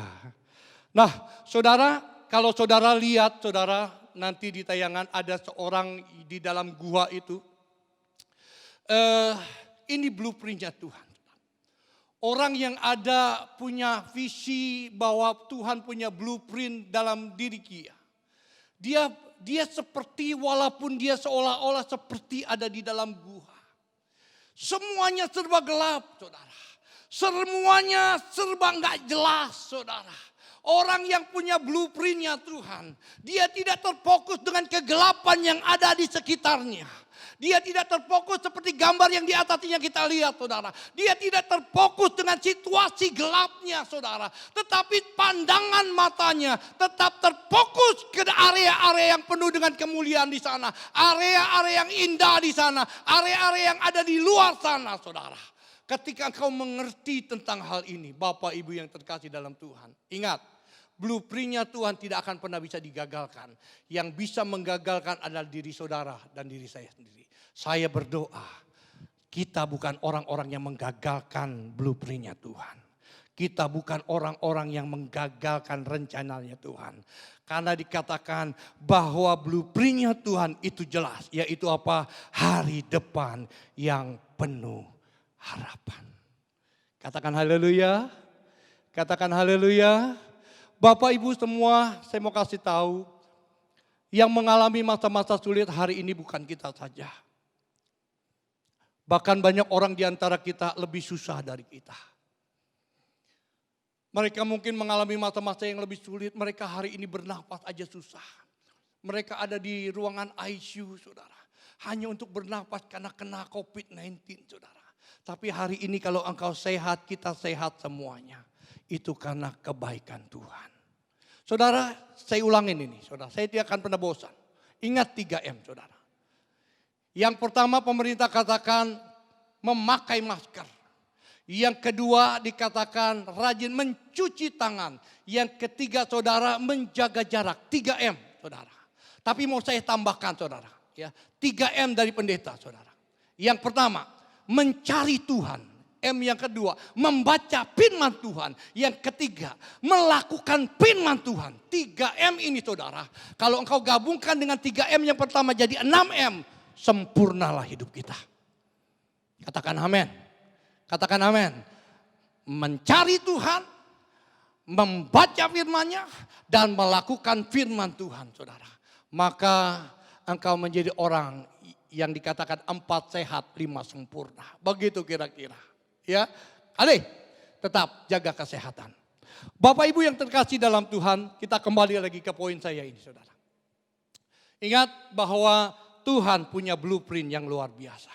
Nah saudara, kalau saudara lihat saudara nanti di tayangan ada seorang di dalam gua itu. Ini blueprintnya Tuhan. Orang yang ada punya visi bahwa Tuhan punya blueprint dalam diri dia. Dia seperti walaupun dia seolah-olah seperti ada di dalam gua. Semuanya serba gelap, saudara. Semuanya serba nggak jelas, saudara. Orang yang punya blueprintnya Tuhan, dia tidak terfokus dengan kegelapan yang ada di sekitarnya. Dia tidak terfokus seperti gambar yang di atas yang kita lihat, saudara. Dia tidak terfokus dengan situasi gelapnya, saudara. Tetapi pandangan matanya tetap terfokus ke area-area yang penuh dengan kemuliaan di sana. Area-area yang indah di sana. Area-area yang ada di luar sana, saudara. Ketika engkau mengerti tentang hal ini, Bapak Ibu yang terkasih dalam Tuhan. Ingat, blueprintnya Tuhan tidak akan pernah bisa digagalkan. Yang bisa menggagalkan adalah diri saudara dan diri saya sendiri. Saya berdoa, kita bukan orang-orang yang menggagalkan blueprintnya Tuhan. Kita bukan orang-orang yang menggagalkan rencananya Tuhan. Karena dikatakan bahwa blueprintnya Tuhan itu jelas. Yaitu apa? Hari depan yang penuh harapan. Katakan haleluya. Katakan haleluya. Bapak Ibu semua, saya mau kasih tahu. Yang mengalami masa-masa sulit hari ini bukan kita saja. Bahkan banyak orang di antara kita lebih susah dari kita. Mereka mungkin mengalami masa-masa yang lebih sulit. Mereka hari ini bernafas aja susah. Mereka ada di ruangan ICU, saudara. Hanya untuk bernafas karena kena COVID-19, saudara. Tapi hari ini kalau engkau sehat, kita sehat semuanya. Itu karena kebaikan Tuhan. Saudara, saya ulangin ini, saudara. Saya tidak akan pernah bosan. Ingat 3M, saudara. Yang pertama pemerintah katakan memakai masker. Yang kedua dikatakan rajin mencuci tangan. Yang ketiga saudara menjaga jarak. 3M, saudara. Tapi mau saya tambahkan, saudara. Ya, 3M dari pendeta, saudara. Yang pertama, mencari Tuhan. M yang kedua, membaca firman Tuhan. Yang ketiga, melakukan firman Tuhan. 3M ini saudara. Kalau engkau gabungkan dengan 3M yang pertama jadi 6M. Sempurnalah hidup kita. Katakan amin. Katakan amin. Mencari Tuhan. Membaca firman-Nya. Dan melakukan firman Tuhan saudara. Maka engkau menjadi orang yang dikatakan 4 sehat 5 sempurna. Begitu kira-kira. Ya, adik, tetap jaga kesehatan. Bapak Ibu yang terkasih dalam Tuhan, kita kembali lagi ke poin saya ini saudara. Ingat bahwa Tuhan punya blueprint yang luar biasa.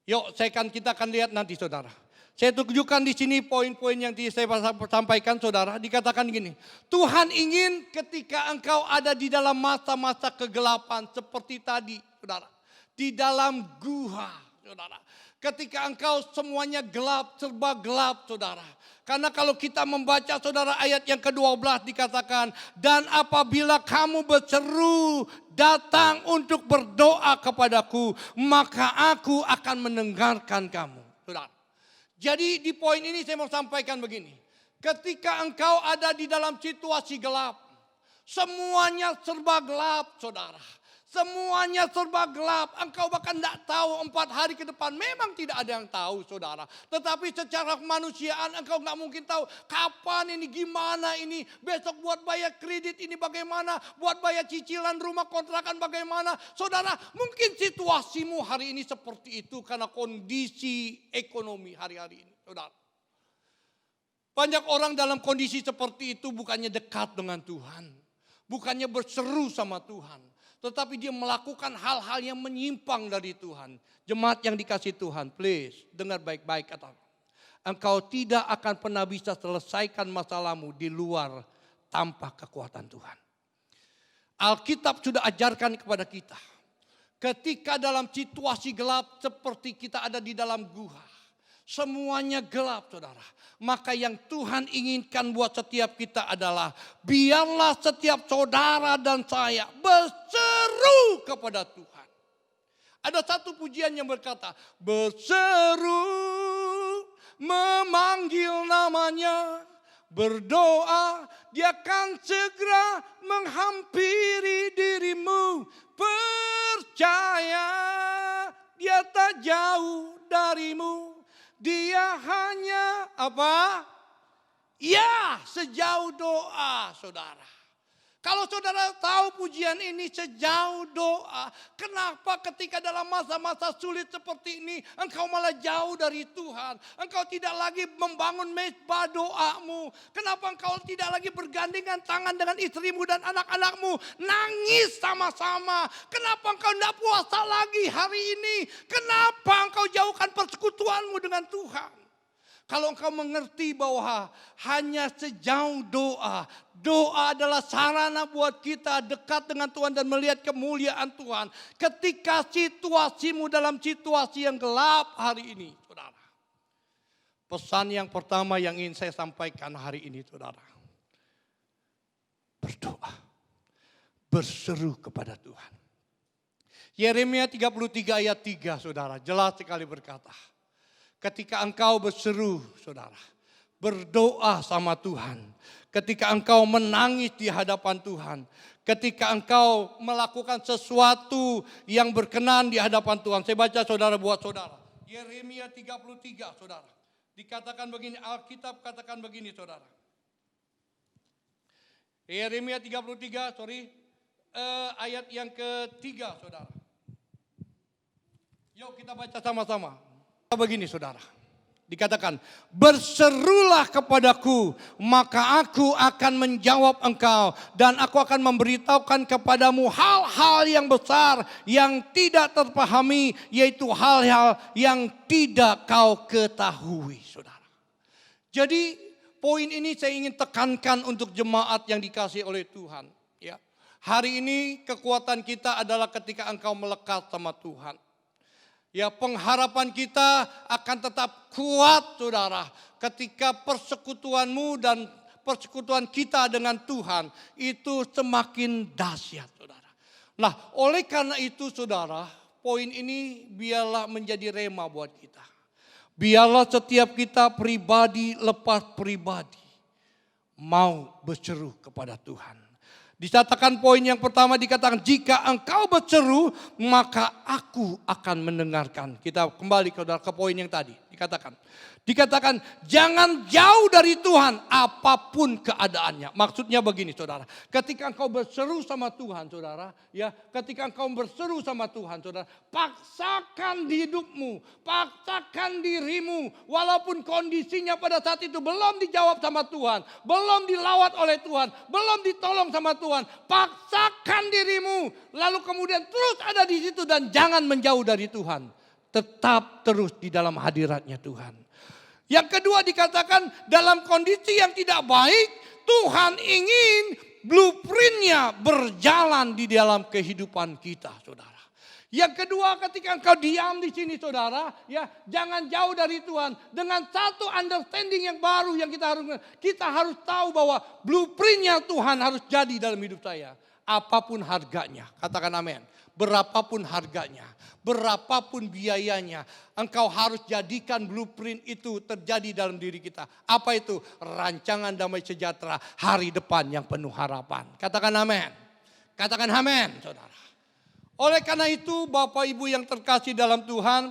Yuk kita akan lihat nanti saudara. Saya tunjukkan di sini poin-poin yang saya sampaikan saudara. Dikatakan gini, Tuhan ingin ketika engkau ada di dalam masa-masa kegelapan seperti tadi saudara. Di dalam gua saudara. Ketika engkau semuanya gelap, serba gelap saudara. Karena kalau kita membaca saudara ayat yang ke-12 dikatakan, dan apabila kamu berseru datang untuk berdoa kepadaku, maka aku akan mendengarkan kamu. Saudara. Jadi di poin ini saya mau sampaikan begini. Ketika engkau ada di dalam situasi gelap, semuanya serba gelap saudara. Semuanya serba gelap. Engkau bahkan tidak tahu 4 hari ke depan. Memang tidak ada yang tahu saudara. Tetapi secara kemanusiaan engkau nggak mungkin tahu kapan ini, gimana ini. Besok buat bayar kredit ini bagaimana. Buat bayar cicilan rumah kontrakan bagaimana. Saudara mungkin situasimu hari ini seperti itu karena kondisi ekonomi hari-hari ini. Saudara. Banyak orang dalam kondisi seperti itu bukannya dekat dengan Tuhan. Bukannya berseru sama Tuhan. Tetapi dia melakukan hal-hal yang menyimpang dari Tuhan. Jemaat yang dikasih Tuhan, please dengar baik-baik kata. Engkau tidak akan pernah bisa selesaikan masalahmu di luar tanpa kekuatan Tuhan. Alkitab sudah ajarkan kepada kita. Ketika dalam situasi gelap seperti kita ada di dalam gua. Semuanya gelap saudara. Maka yang Tuhan inginkan buat setiap kita adalah biarlah setiap saudara dan saya berseru kepada Tuhan. Ada satu pujian yang berkata, berseru memanggil namanya, berdoa dia akan segera menghampiri dirimu. Percaya dia tak jauh darimu. Dia hanya apa? Ya, sejauh doa saudara. Kalau saudara tahu pujian ini sejauh doa. Kenapa ketika dalam masa-masa sulit seperti ini engkau malah jauh dari Tuhan. Engkau tidak lagi membangun mezbah doamu. Kenapa engkau tidak lagi bergandengan tangan dengan istrimu dan anak-anakmu. Nangis sama-sama. Kenapa engkau tidak puasa lagi hari ini. Kenapa engkau jauhkan persekutuanmu dengan Tuhan. Kalau engkau mengerti bahwa hanya sejauh doa. Doa adalah sarana buat kita dekat dengan Tuhan dan melihat kemuliaan Tuhan. Ketika situasimu dalam situasi yang gelap hari ini, saudara. Pesan yang pertama yang ingin saya sampaikan hari ini, saudara. Berdoa. Berseru kepada Tuhan. Yeremia 33 ayat 3, saudara. Jelas sekali berkata. Ketika engkau berseru, saudara, berdoa sama Tuhan. Ketika engkau menangis di hadapan Tuhan. Ketika engkau melakukan sesuatu yang berkenan di hadapan Tuhan. Saya baca saudara buat saudara. Yeremia 33, saudara. Dikatakan begini, Alkitab katakan begini, saudara. Yeremia 33, ayat yang ketiga, saudara. Yuk kita baca sama-sama. Begini saudara, dikatakan berserulah kepadaku maka aku akan menjawab engkau dan aku akan memberitahukan kepadamu hal-hal yang besar yang tidak terpahami yaitu hal-hal yang tidak kau ketahui saudara. Jadi poin ini saya ingin tekankan untuk jemaat yang dikasihi oleh Tuhan. Ya, hari ini kekuatan kita adalah ketika engkau melekat sama Tuhan. Ya, pengharapan kita akan tetap kuat saudara. Ketika persekutuanmu dan persekutuan kita dengan Tuhan itu semakin dahsyat saudara. Nah oleh karena itu saudara, poin ini biarlah menjadi rema buat kita. Biarlah setiap kita pribadi lepas pribadi mau berseru kepada Tuhan. Dikatakan poin yang pertama dikatakan jika engkau berseru maka aku akan mendengarkan. Kita kembali ke poin yang tadi dikatakan jangan jauh dari Tuhan apapun keadaannya. Maksudnya begini saudara, ketika engkau berseru sama Tuhan saudara, ya ketika engkau berseru sama Tuhan saudara, paksakan hidupmu, paksakan dirimu walaupun kondisinya pada saat itu belum dijawab sama Tuhan, belum dilawat oleh Tuhan, belum ditolong sama Tuhan, paksakan dirimu lalu kemudian terus ada di situ dan jangan menjauh dari Tuhan. Tetap terus di dalam hadiratnya Tuhan. Yang kedua dikatakan dalam kondisi yang tidak baik, Tuhan ingin blueprintnya berjalan di dalam kehidupan kita saudara. Yang kedua ketika engkau diam di sini saudara, ya jangan jauh dari Tuhan. Dengan satu understanding yang baru yang kita harus tahu bahwa blueprintnya Tuhan harus jadi dalam hidup saya. Apapun harganya, katakan amin. Berapapun harganya, berapapun biayanya, engkau harus jadikan blueprint itu terjadi dalam diri kita. Apa itu? Rancangan damai sejahtera hari depan yang penuh harapan. Katakan amin. Katakan amin, saudara. Oleh karena itu, Bapak Ibu yang terkasih dalam Tuhan,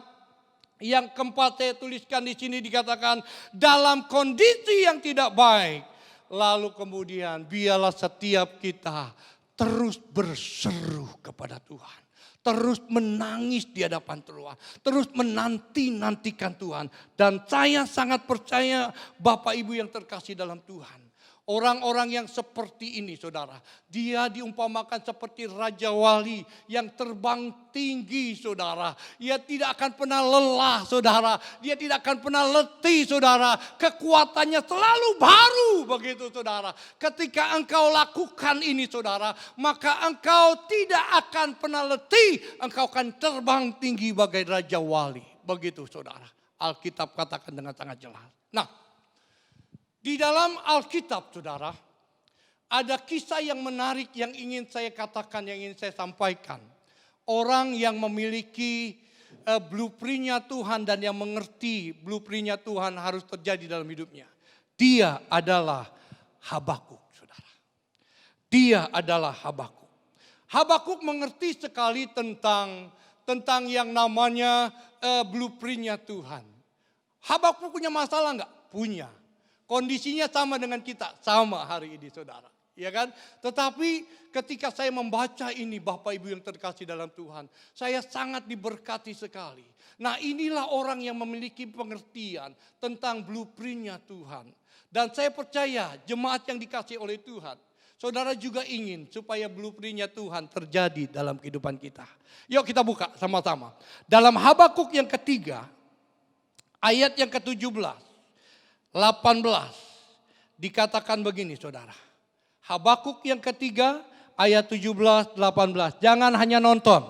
yang keempat saya tuliskan di sini dikatakan dalam kondisi yang tidak baik, lalu kemudian biarlah setiap kita terus berseru kepada Tuhan. Terus menangis di hadapan Tuhan. Terus menanti-nantikan Tuhan. Dan saya sangat percaya Bapak Ibu yang terkasih dalam Tuhan. Orang-orang yang seperti ini saudara. Dia diumpamakan seperti Raja Wali yang terbang tinggi saudara. Dia tidak akan pernah lelah saudara. Dia tidak akan pernah letih saudara. Kekuatannya selalu baru begitu saudara. Ketika engkau lakukan ini saudara. Maka engkau tidak akan pernah letih. Engkau akan terbang tinggi bagai Raja Wali. Begitu saudara. Alkitab katakan dengan sangat jelas. Nah. Di dalam Alkitab saudara, ada kisah yang menarik yang ingin saya katakan, yang ingin saya sampaikan. Orang yang memiliki blueprintnya Tuhan dan yang mengerti blueprintnya Tuhan harus terjadi dalam hidupnya. Dia adalah Habakuk saudara. Dia adalah Habakuk. Habakuk mengerti sekali tentang yang namanya blueprintnya Tuhan. Habakuk punya masalah enggak? Punya. Kondisinya sama dengan kita, sama hari ini saudara. Ya kan? Tetapi ketika saya membaca ini Bapak Ibu yang terkasih dalam Tuhan. Saya sangat diberkati sekali. Nah inilah orang yang memiliki pengertian tentang blueprintnya Tuhan. Dan saya percaya jemaat yang dikasih oleh Tuhan. Saudara juga ingin supaya blueprintnya Tuhan terjadi dalam kehidupan kita. Yuk kita buka sama-sama. Dalam Habakuk yang ketiga, ayat yang ke-17. 18 dikatakan begini saudara. Habakuk yang ketiga ayat 17, 18. Jangan hanya nonton.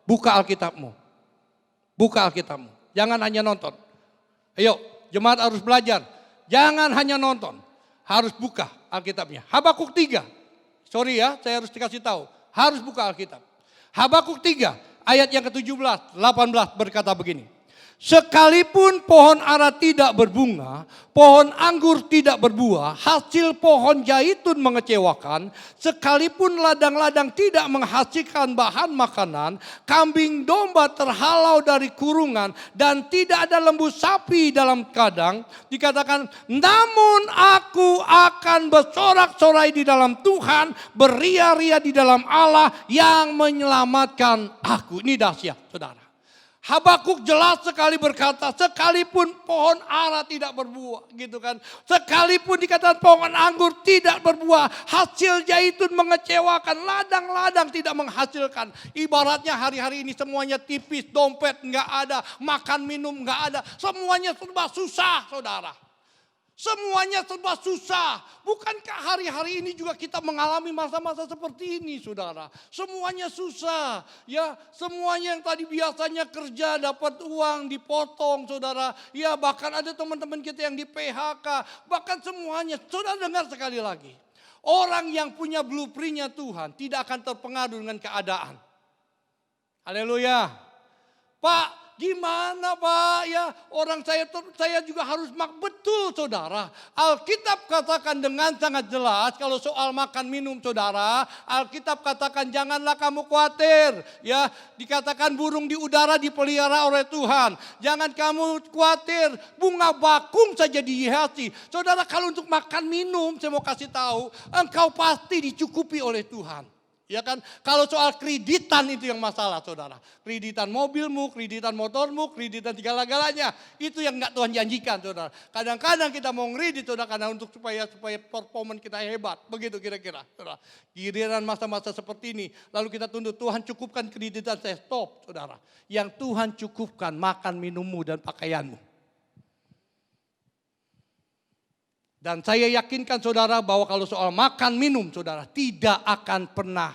Buka Alkitabmu. Buka Alkitabmu. Jangan hanya nonton. Ayo jemaat harus belajar. Jangan hanya nonton. Harus buka Alkitabnya. Habakuk 3. Sorry ya saya harus dikasih tahu. Harus buka Alkitab. Habakuk 3 ayat yang ke-17, 18 berkata begini. Sekalipun pohon ara tidak berbunga, pohon anggur tidak berbuah, hasil pohon zaitun mengecewakan, sekalipun ladang-ladang tidak menghasilkan bahan makanan, kambing domba terhalau dari kurungan, dan tidak ada lembu sapi dalam kandang, dikatakan, namun aku akan bersorak-sorai di dalam Tuhan, beria-ria di dalam Allah yang menyelamatkan aku. Ini dahsyat saudara. Habakuk jelas sekali berkata, sekalipun pohon ara tidak berbuah, gitu kan. Sekalipun dikatakan pohon anggur tidak berbuah, hasil zaitun mengecewakan, ladang-ladang tidak menghasilkan. Ibaratnya hari-hari ini semuanya tipis, dompet nggak ada, makan minum nggak ada, semuanya serba susah, saudara. Semuanya serba susah. Bukankah hari-hari ini juga kita mengalami masa-masa seperti ini, saudara? Semuanya susah. Ya, semuanya yang tadi biasanya kerja dapat uang dipotong, saudara. Ya, bahkan ada teman-teman kita yang di PHK. Bahkan semuanya. Saudara dengar sekali lagi. Orang yang punya blueprintnya Tuhan tidak akan terpengaruh dengan keadaan. Haleluya. Pak, Gimana Pak? Ya orang saya juga harus betul saudara. Alkitab katakan dengan sangat jelas kalau soal makan minum saudara. Alkitab katakan janganlah kamu khawatir. Ya dikatakan burung di udara dipelihara oleh Tuhan. Jangan kamu khawatir, bunga bakung saja dihiasi. Saudara, kalau untuk makan minum saya mau kasih tahu, engkau pasti dicukupi oleh Tuhan. Ya kan, kalau soal kreditan itu yang masalah saudara. Kreditan mobilmu, kreditan motormu, kreditan segala-galanya. Itu yang enggak Tuhan janjikan saudara. Kadang-kadang kita mau ngredit saudara karena untuk supaya performance kita hebat. Begitu kira-kira saudara. Giliran masa-masa seperti ini. Lalu kita tunduk Tuhan cukupkan kreditan saya, stop saudara. Yang Tuhan cukupkan makan minummu dan pakaianmu. Dan saya yakinkan saudara bahwa kalau soal makan minum saudara tidak akan pernah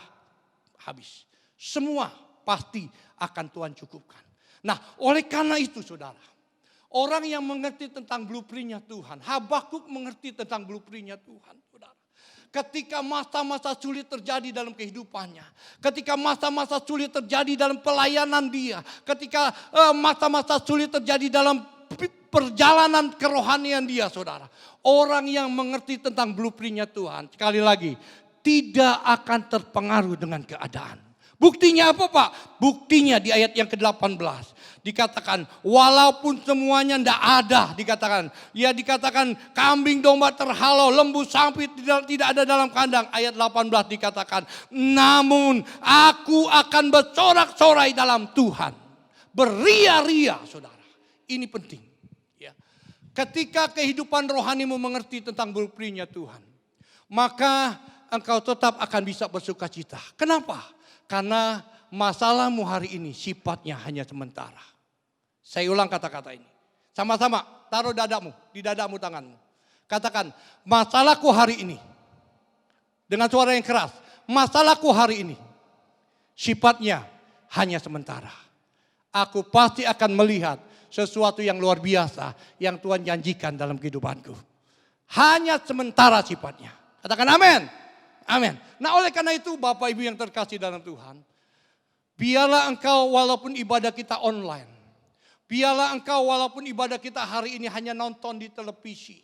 habis. Semua pasti akan Tuhan cukupkan. Nah oleh karena itu saudara, orang yang mengerti tentang blueprint-nya Tuhan, Habakuk mengerti tentang blueprint-nya Tuhan saudara. Ketika masa-masa sulit terjadi dalam kehidupannya, ketika masa-masa sulit terjadi dalam pelayanan dia, ketika masa-masa sulit terjadi dalam perjalanan kerohanian dia saudara. Orang yang mengerti tentang blueprint-nya Tuhan. Sekali lagi, tidak akan terpengaruh dengan keadaan. Buktinya apa Pak? Buktinya di ayat yang ke-18. Dikatakan walaupun semuanya tidak ada. Dikatakan kambing domba terhalau, lembu sapi tidak ada dalam kandang. Ayat 18 dikatakan namun aku akan bersorak-sorai dalam Tuhan. Beria-ria saudara. Ini penting. Ya. Ketika kehidupan rohanimu mengerti tentang blueprint-nya Tuhan. Maka engkau tetap akan bisa bersuka cita. Kenapa? Karena masalahmu hari ini sifatnya hanya sementara. Saya ulang kata-kata ini. Sama-sama taruh di dadamu tanganmu. Katakan masalahku hari ini. Dengan suara yang keras. Masalahku hari ini sifatnya hanya sementara. Aku pasti akan melihat sesuatu yang luar biasa yang Tuhan janjikan dalam kehidupanku. Hanya sementara sifatnya. Katakan amin. Amin. Nah oleh karena itu Bapak Ibu yang terkasih dalam Tuhan. Biarlah engkau walaupun ibadah kita online. Biarlah engkau walaupun ibadah kita hari ini hanya nonton di televisi.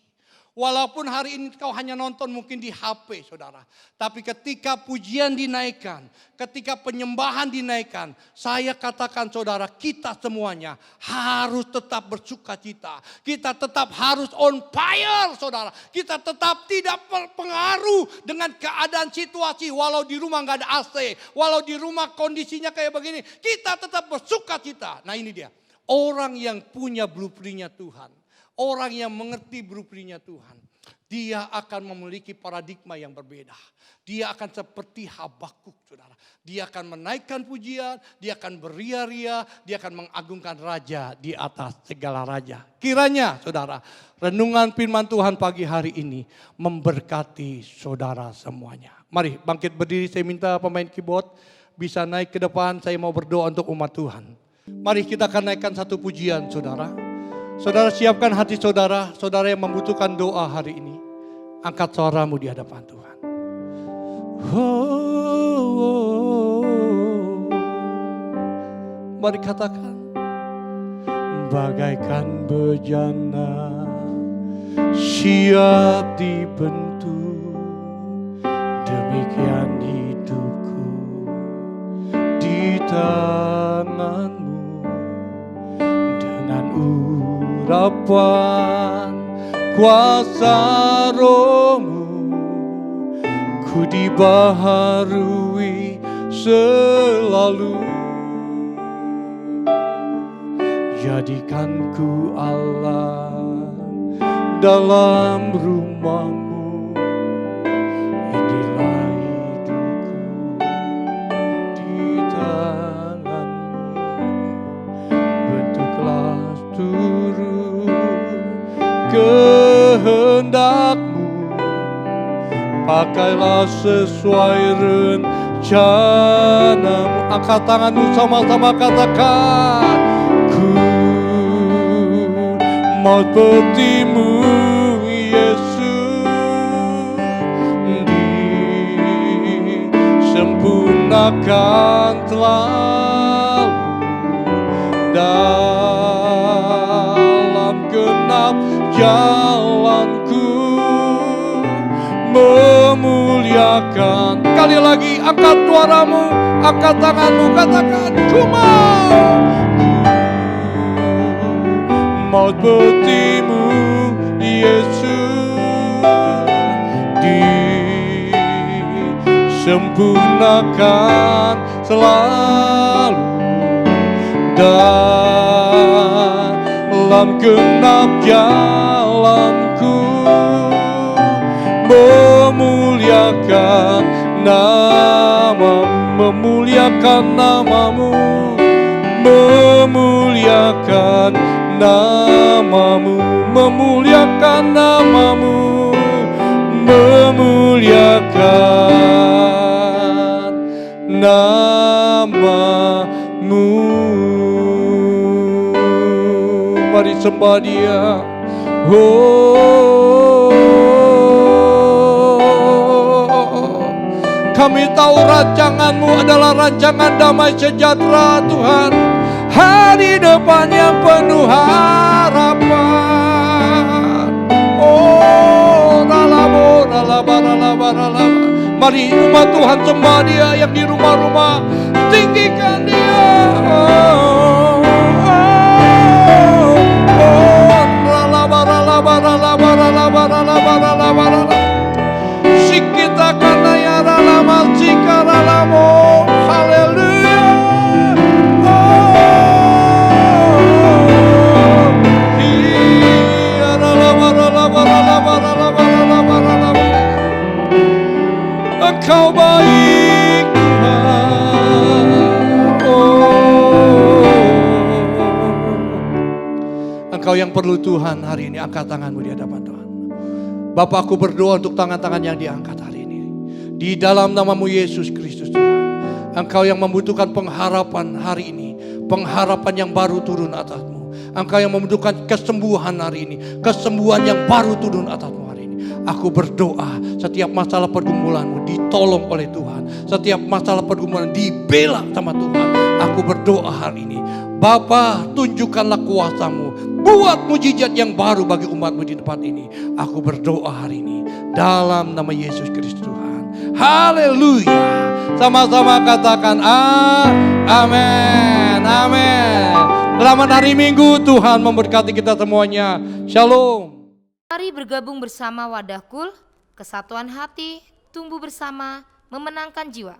Walaupun hari ini kau hanya nonton mungkin di HP saudara. Tapi ketika pujian dinaikkan, ketika penyembahan dinaikkan. Saya katakan saudara kita semuanya harus tetap bersuka cita. Kita tetap harus on fire saudara. Kita tetap tidak berpengaruh dengan keadaan situasi. Walau di rumah gak ada AC. Walau di rumah kondisinya kayak begini. Kita tetap bersuka cita. Nah ini dia. Orang yang punya blueprint-nya Tuhan. Orang yang mengerti blueprint-nya Tuhan. Dia akan memiliki paradigma yang berbeda. Dia akan seperti Habakuk saudara. Dia akan menaikkan pujian. Dia akan beria-ria. Dia akan mengagungkan raja di atas segala raja. Kiranya saudara. Renungan firman Tuhan pagi hari ini. Memberkati saudara semuanya. Mari bangkit berdiri. Saya minta pemain keyboard. Bisa naik ke depan. Saya mau berdoa untuk umat Tuhan. Mari kita akan naikkan satu pujian saudara. Saudara siapkan hati saudara, saudara yang membutuhkan doa hari ini. Angkat suaramu di hadapan Tuhan. Mari katakan. Bagaikan bejana siap dibentuk. Demikian hidupku di tanganmu. Dengan urapan kuasa rohmu ku dibaharui selalu. Jadikan ku Allah dalam rumahmu. Inilah hidupku di tanganmu. Bentuklah turun kehendakmu. Pakailah sesuai rencanamu. Angkat tanganmu sama-sama katakan. Ku mau sepertimu Yesus. Disempurnakan selalu. jalanku, memuliakan. Kali lagi angkat suaramu, angkat tanganmu, katakan ku mau sepertimu Yesus, disempurnakan selalu dalam genap jalanku, memuliakan namamu, memuliakan namamu, memuliakan namamu, memuliakan namamu, memuliakan namamu. Mari sembah Dia. Kami tahu rancangan-Mu adalah rancangan damai sejahtera Tuhan. Hari depan yang penuh harapan. Oh, ralabo, ralaba, ralaba, ralaba. Mari umat Tuhan sembah Dia yang di rumah-rumah. Tinggikan Dia. Ralaba, ralaba, ralaba, ralaba, ralaba, ralaba, ralaba. Sikita kana ya ralama, sika ralamo. Haleluya. Engkau baik Tuhan. Engkau yang perlu Tuhan hari ini. Angkat tanganmu di hadapan Tuhan. Bapa, aku berdoa untuk tangan-tangan yang diangkat hari ini. Di dalam namamu Yesus Kristus Tuhan. Engkau yang membutuhkan pengharapan hari ini. Pengharapan yang baru turun atasmu. Engkau yang membutuhkan kesembuhan hari ini. Kesembuhan yang baru turun atasmu hari ini. Aku berdoa setiap masalah pergumulanmu ditolong oleh Tuhan. Setiap masalah pergumulan dibela sama Tuhan. Aku berdoa hari ini. Bapa, tunjukkanlah kuasa-Mu. Buat mujizat yang baru bagi umat-Mu di tempat ini. Aku berdoa hari ini. Dalam nama Yesus Kristus Tuhan. Haleluya. Sama-sama katakan amin. Amin. Selamat hari Minggu. Tuhan memberkati kita semuanya. Shalom. Mari bergabung bersama Wadah Kul, kesatuan hati, tumbuh bersama, memenangkan jiwa.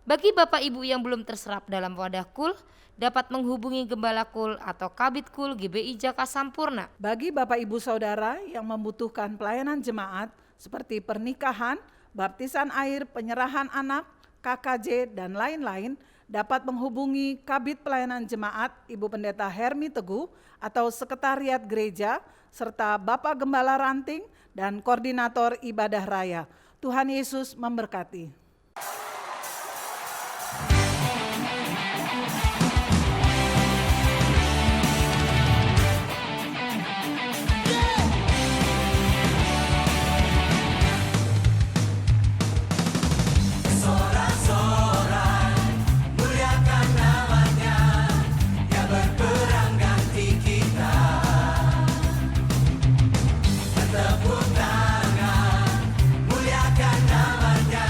Bagi Bapak Ibu yang belum terserap dalam Wadah Kul, dapat menghubungi Gembala Kul atau Kabid Kul GBI Jaka Sampurna. Bagi Bapak Ibu Saudara yang membutuhkan pelayanan jemaat seperti pernikahan, baptisan air, penyerahan anak, KKJ, dan lain-lain, dapat menghubungi Kabid Pelayanan Jemaat Ibu Pendeta Hermi Teguh atau Sekretariat Gereja, serta Bapak Gembala Ranting dan Koordinator Ibadah Raya. Tuhan Yesus memberkati. Tepuk tangan, muliakan namanya.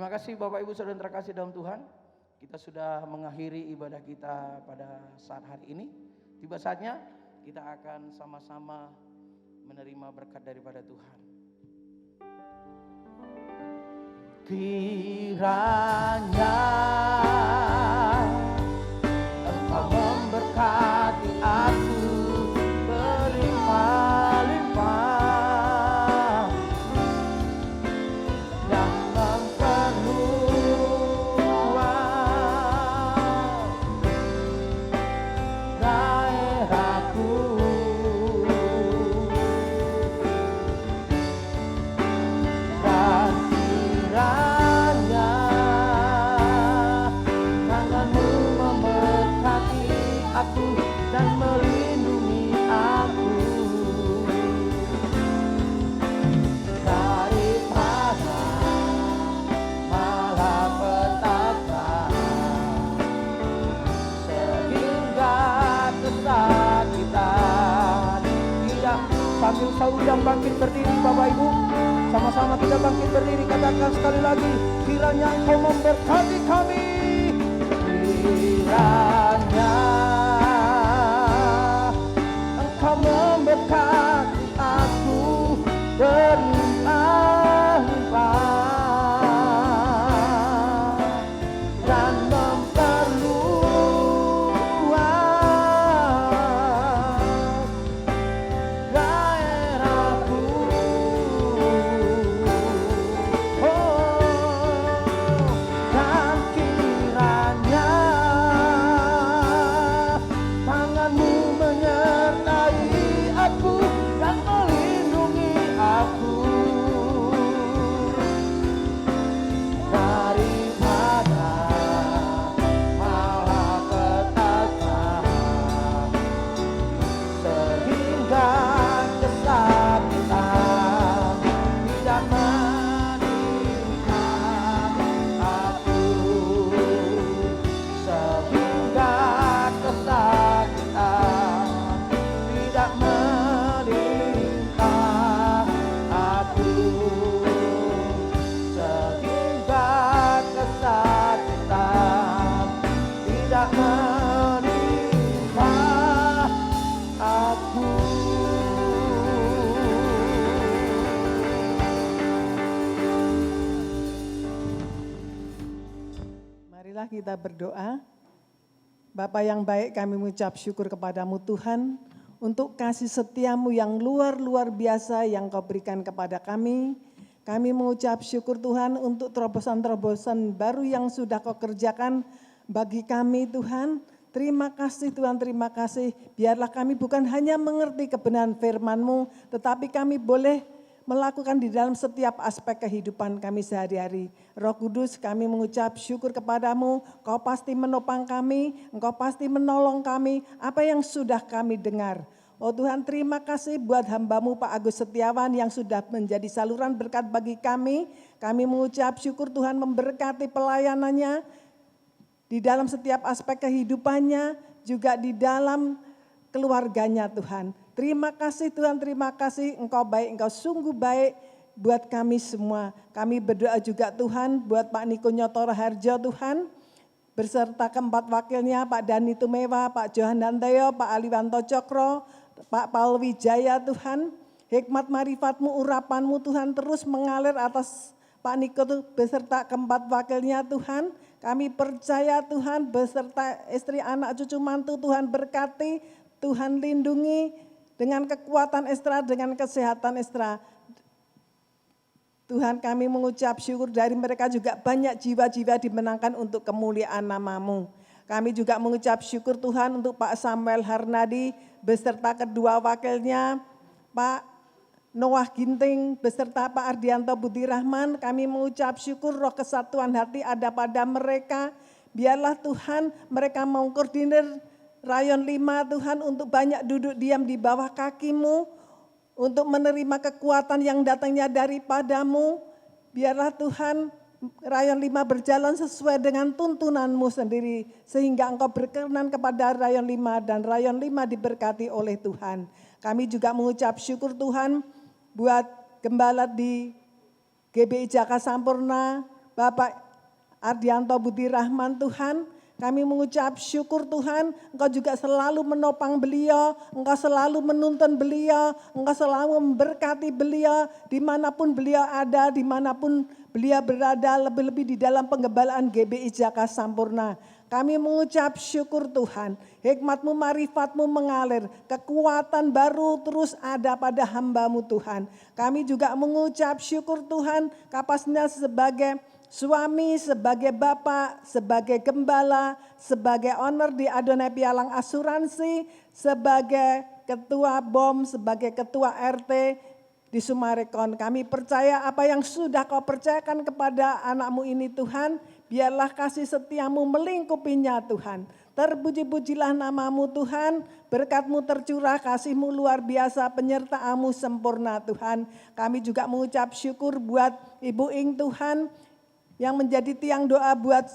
Terima kasih Bapak Ibu Saudara yang terkasih dalam Tuhan. Kita sudah mengakhiri ibadah kita pada saat hari ini. Tiba saatnya kita akan sama-sama menerima berkat daripada Tuhan. Kiranya Engkau memberkati aku berlimpah-limpah dan memperluas daerahku. Dan kiranya tanganmu memberkati aku dan melindungi aku daripada malapetaka, sehingga kesakitan tidak. Sambil saya undang bangkit berdiri Bapak Ibu, sama-sama kita bangkit berdiri, katakan sekali lagi, kiranya Engkau memberkati kami, kiranya Engkau memberkati aku berlimpah-limpah dan memperluas daerahku. Dan kiranya tanganmu menyertai aku dan melindungi aku daripada malapetaka, sehingga kesakitan tidak menimpa aku, sehingga kesakitan tidak menimpa aku, sehingga kesakitan tidak menimpa aku. Marilah kita berdoa. Bapa yang baik, kami mengucap syukur kepadamu Tuhan untuk kasih setiamu yang luar biasa yang kau berikan kepada kami. Kami mengucap syukur Tuhan untuk terobosan-terobosan baru yang sudah kau kerjakan bagi kami Tuhan. Terima kasih Tuhan, terima kasih. Biarlah kami bukan hanya mengerti kebenaran firman-Mu, tetapi kami boleh melakukan di dalam setiap aspek kehidupan kami sehari-hari. Roh Kudus, kami mengucap syukur kepadamu, Kau pasti menopang kami, Engkau pasti menolong kami, apa yang sudah kami dengar. Oh Tuhan, terima kasih buat hamba-Mu Pak Agus Setiawan yang sudah menjadi saluran berkat bagi kami. Kami mengucap syukur Tuhan memberkati pelayanannya di dalam setiap aspek kehidupannya, juga di dalam keluarganya Tuhan. Terima kasih Tuhan, terima kasih Engkau baik, Engkau sungguh baik buat kami semua. Kami berdoa juga Tuhan buat Pak Niko Nyotoro Harjo Tuhan, beserta keempat wakilnya Pak Dani Tumewa, Pak Johan Dantayo, Pak Aliwanto Cokro, Pak Paul Wijaya Tuhan. Hikmat marifat-Mu, urapan-Mu Tuhan terus mengalir atas Pak Niko beserta keempat wakilnya Tuhan. Kami percaya Tuhan beserta istri anak cucu mantu Tuhan berkati, Tuhan lindungi dengan kekuatan Estra, dengan kesehatan Estra. Tuhan kami mengucap syukur dari mereka juga banyak jiwa-jiwa dimenangkan untuk kemuliaan nama-Mu. Kami juga mengucap syukur Tuhan untuk Pak Samuel Harnadi beserta kedua wakilnya, Pak Noah Ginting beserta Pak Ardianto Budi Rahman. Kami mengucap syukur roh kesatuan hati ada pada mereka. Biarlah Tuhan mereka mengkoordinir Rayon 5 Tuhan untuk banyak duduk diam di bawah kaki-Mu, untuk menerima kekuatan yang datangnya daripada-Mu. Biarlah Tuhan Rayon 5 berjalan sesuai dengan tuntunan-Mu sendiri, sehingga Engkau berkenan kepada Rayon 5 dan Rayon 5 diberkati oleh Tuhan. Kami juga mengucap syukur Tuhan buat gembala di GBI Jaka Sampurna, Bapak Ardianto Budi Rahman Tuhan, kami mengucap syukur Tuhan, Engkau juga selalu menopang beliau, Engkau selalu menuntun beliau, Engkau selalu memberkati beliau, dimanapun beliau ada, dimanapun beliau berada, lebih-lebih di dalam penggembalaan GBI Jaka Sampurna. Kami mengucap syukur Tuhan, hikmat-Mu, marifat-Mu mengalir, kekuatan baru terus ada pada hamba-Mu Tuhan. Kami juga mengucap syukur Tuhan, kapasitasnya sebagai suami, sebagai bapak, sebagai gembala, sebagai owner di Adonai Pialang Asuransi, sebagai ketua BOM, sebagai ketua RT di Sumarekon. Kami percaya apa yang sudah Kau percayakan kepada anak-Mu ini Tuhan, biarlah kasih setia-Mu melingkupinya Tuhan. Terpuji-pujilah nama-Mu Tuhan, berkat-Mu tercurah, kasih-Mu luar biasa, penyertaan-Mu sempurna Tuhan. Kami juga mengucap syukur buat Ibu Ing Tuhan, yang menjadi tiang doa buat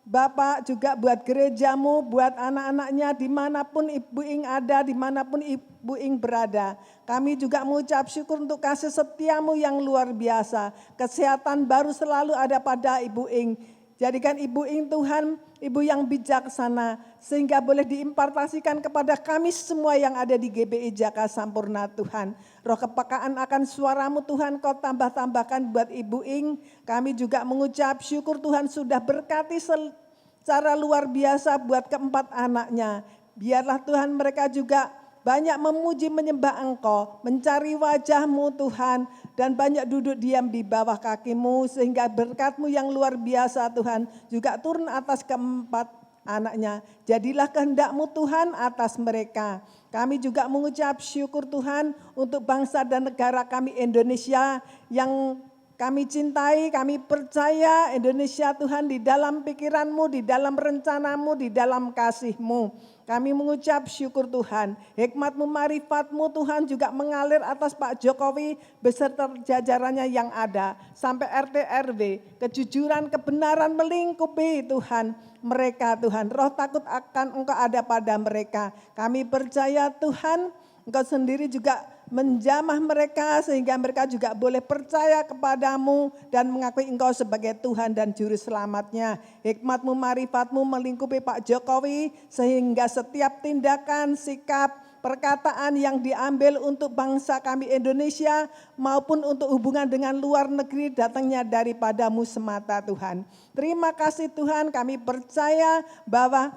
Bapak, juga buat gereja-Mu, buat anak-anaknya, dimanapun Ibu Ing ada, dimanapun Ibu Ing berada. Kami juga mengucap syukur untuk kasih setia-Mu yang luar biasa. Kesehatan baru selalu ada pada Ibu Ing. Jadikan Ibu Ing Tuhan, Ibu yang bijaksana, sehingga boleh diimpartasikan kepada kami semua yang ada di GBI Jaka Sampurna Tuhan. Roh kepekaan akan suara-Mu Tuhan Kau tambah-tambahkan buat Ibu Ing. Kami juga mengucap syukur Tuhan sudah berkati secara luar biasa buat keempat anaknya. Biarlah Tuhan mereka juga banyak memuji menyembah Engkau, mencari wajah-Mu Tuhan, dan banyak duduk diam di bawah kaki-Mu, sehingga berkat-Mu yang luar biasa Tuhan juga turun atas keempat anaknya. Jadilah kehendak-Mu Tuhan atas mereka. Kami juga mengucap syukur Tuhan untuk bangsa dan negara kami Indonesia yang kami cintai, kami percaya Indonesia Tuhan di dalam pikiran-Mu, di dalam rencana-Mu, di dalam kasih-Mu. Kami mengucap syukur Tuhan, hikmat-Mu, marifat-Mu Tuhan juga mengalir atas Pak Jokowi beserta jajarannya yang ada. Sampai RT RW, kejujuran, kebenaran melingkupi Tuhan mereka Tuhan. Roh takut akan Engkau ada pada mereka. Kami percaya Tuhan, Engkau sendiri juga menjamah mereka sehingga mereka juga boleh percaya kepadamu dan mengakui Engkau sebagai Tuhan dan Juru Selamatnya. Hikmat-Mu, marifat-Mu melingkupi Pak Jokowi sehingga setiap tindakan, sikap, perkataan yang diambil untuk bangsa kami Indonesia maupun untuk hubungan dengan luar negeri datangnya daripada-Mu semata Tuhan. Terima kasih Tuhan, kami percaya bahwa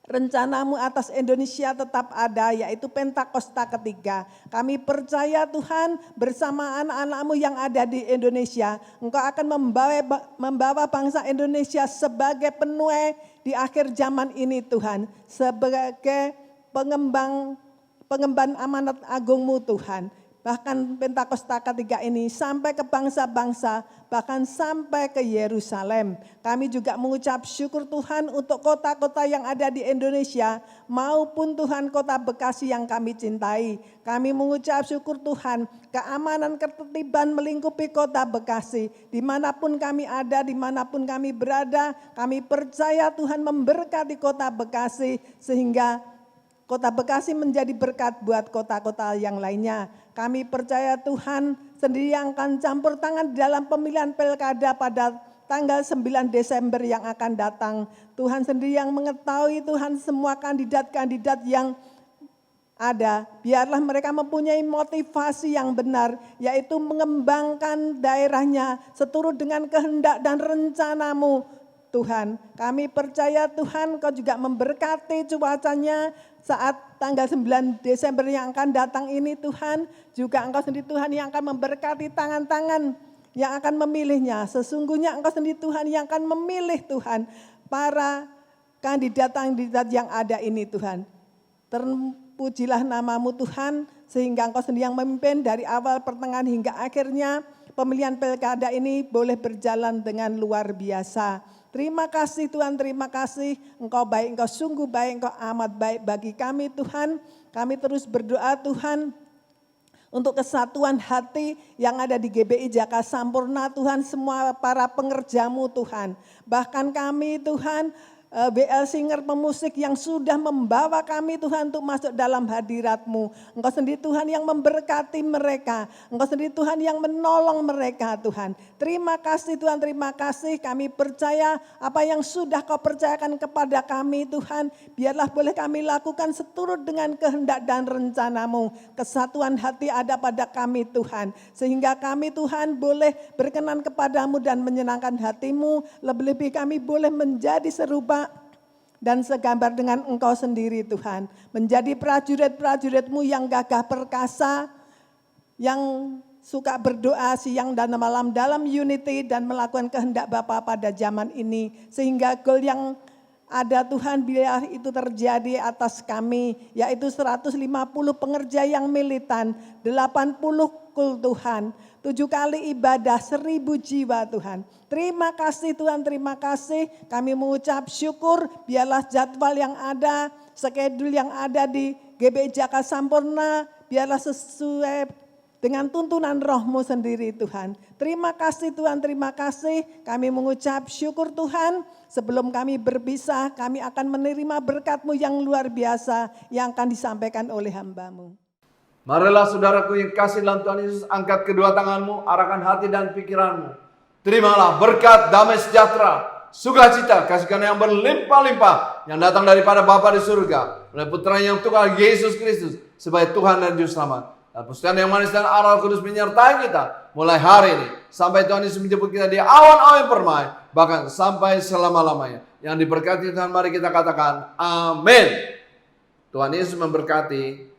rencana-Mu atas Indonesia tetap ada, yaitu Pentakosta ketiga. Kami percaya Tuhan bersama anak-anak-Mu yang ada di Indonesia, Engkau akan membawa bangsa Indonesia sebagai penuai di akhir zaman ini Tuhan. Sebagai pengemban amanat agung-Mu Tuhan. Bahkan Pentakosta ketiga ini sampai ke bangsa-bangsa, bahkan sampai ke Yerusalem. Kami juga mengucap syukur Tuhan untuk kota-kota yang ada di Indonesia maupun Tuhan kota Bekasi yang kami cintai. Kami mengucap syukur Tuhan, keamanan, ketertiban melingkupi kota Bekasi. Dimanapun kami ada, dimanapun kami berada, kami percaya Tuhan memberkati kota Bekasi sehingga Kota Bekasi menjadi berkat buat kota-kota yang lainnya. Kami percaya Tuhan sendiri yang akan campur tangan dalam pemilihan pilkada pada tanggal 9 Desember yang akan datang. Tuhan sendiri yang mengetahui Tuhan semua kandidat-kandidat yang ada. Biarlah mereka mempunyai motivasi yang benar, yaitu mengembangkan daerahnya seturut dengan kehendak dan rencana-Mu. Tuhan, kami percaya Tuhan Kau juga memberkati cuacanya saat tanggal 9 Desember yang akan datang ini Tuhan. Juga Engkau sendiri Tuhan yang akan memberkati tangan-tangan yang akan memilihnya. Sesungguhnya Engkau sendiri Tuhan yang akan memilih Tuhan para kandidat-kandidat yang ada ini Tuhan. Terpujilah nama-Mu Tuhan sehingga Engkau sendiri yang memimpin dari awal pertengahan hingga akhirnya pemilihan pilkada ini boleh berjalan dengan luar biasa. Terima kasih Tuhan, terima kasih. Engkau baik, Engkau sungguh baik, Engkau amat baik bagi kami Tuhan. Kami terus berdoa Tuhan untuk kesatuan hati yang ada di GBI Jaka Sampurna Tuhan, semua para pengerja-Mu Tuhan. Bahkan kami Tuhan BL Singer pemusik yang sudah membawa kami Tuhan untuk masuk dalam hadirat-Mu. Engkau sendiri Tuhan yang memberkati mereka. Engkau sendiri Tuhan yang menolong mereka Tuhan. Terima kasih Tuhan, terima kasih. Kami percaya apa yang sudah Kau percayakan kepada kami Tuhan. Biarlah boleh kami lakukan seturut dengan kehendak dan rencana-Mu. Kesatuan hati ada pada kami Tuhan. Sehingga kami Tuhan boleh berkenan kepadamu dan menyenangkan hati-Mu. Lebih-lebih kami boleh menjadi serupa dan segambar dengan Engkau sendiri Tuhan. Menjadi prajurit-prajurit-Mu yang gagah perkasa, yang suka berdoa siang dan malam dalam unity dan melakukan kehendak Bapa pada zaman ini. Sehingga goal yang ada Tuhan biar itu terjadi atas kami, yaitu 150 pengerja yang militan, 80 kul Tuhan, 7 kali ibadah, 1000 jiwa Tuhan. Terima kasih Tuhan, terima kasih. Kami mengucap syukur, biarlah jadwal yang ada, schedule yang ada di GBI Jaka Sampurna, biarlah sesuai dengan tuntunan Roh-Mu sendiri Tuhan. Terima kasih Tuhan, terima kasih. Kami mengucap syukur Tuhan. Sebelum kami berpisah, kami akan menerima berkat-Mu yang luar biasa yang akan disampaikan oleh hamba-Mu. Marilah saudaraku yang kasih dalam Tuhan Yesus, angkat kedua tanganmu, arahkan hati dan pikiranmu. Terimalah berkat damai sejahtera, sukacita, kasih karunia yang berlimpah-limpah yang datang daripada Bapa di surga, oleh Putra yang tunggal Yesus Kristus sebagai Tuhan dan Juru Selamat. Dan persekutuan yang manis dan arah Kudus menyertai kita mulai hari ini sampai Tuhan Yesus menjemput kita di awan-awan permai, bahkan sampai selama-lamanya. Yang diberkati Tuhan, mari kita katakan amin. Tuhan Yesus memberkati.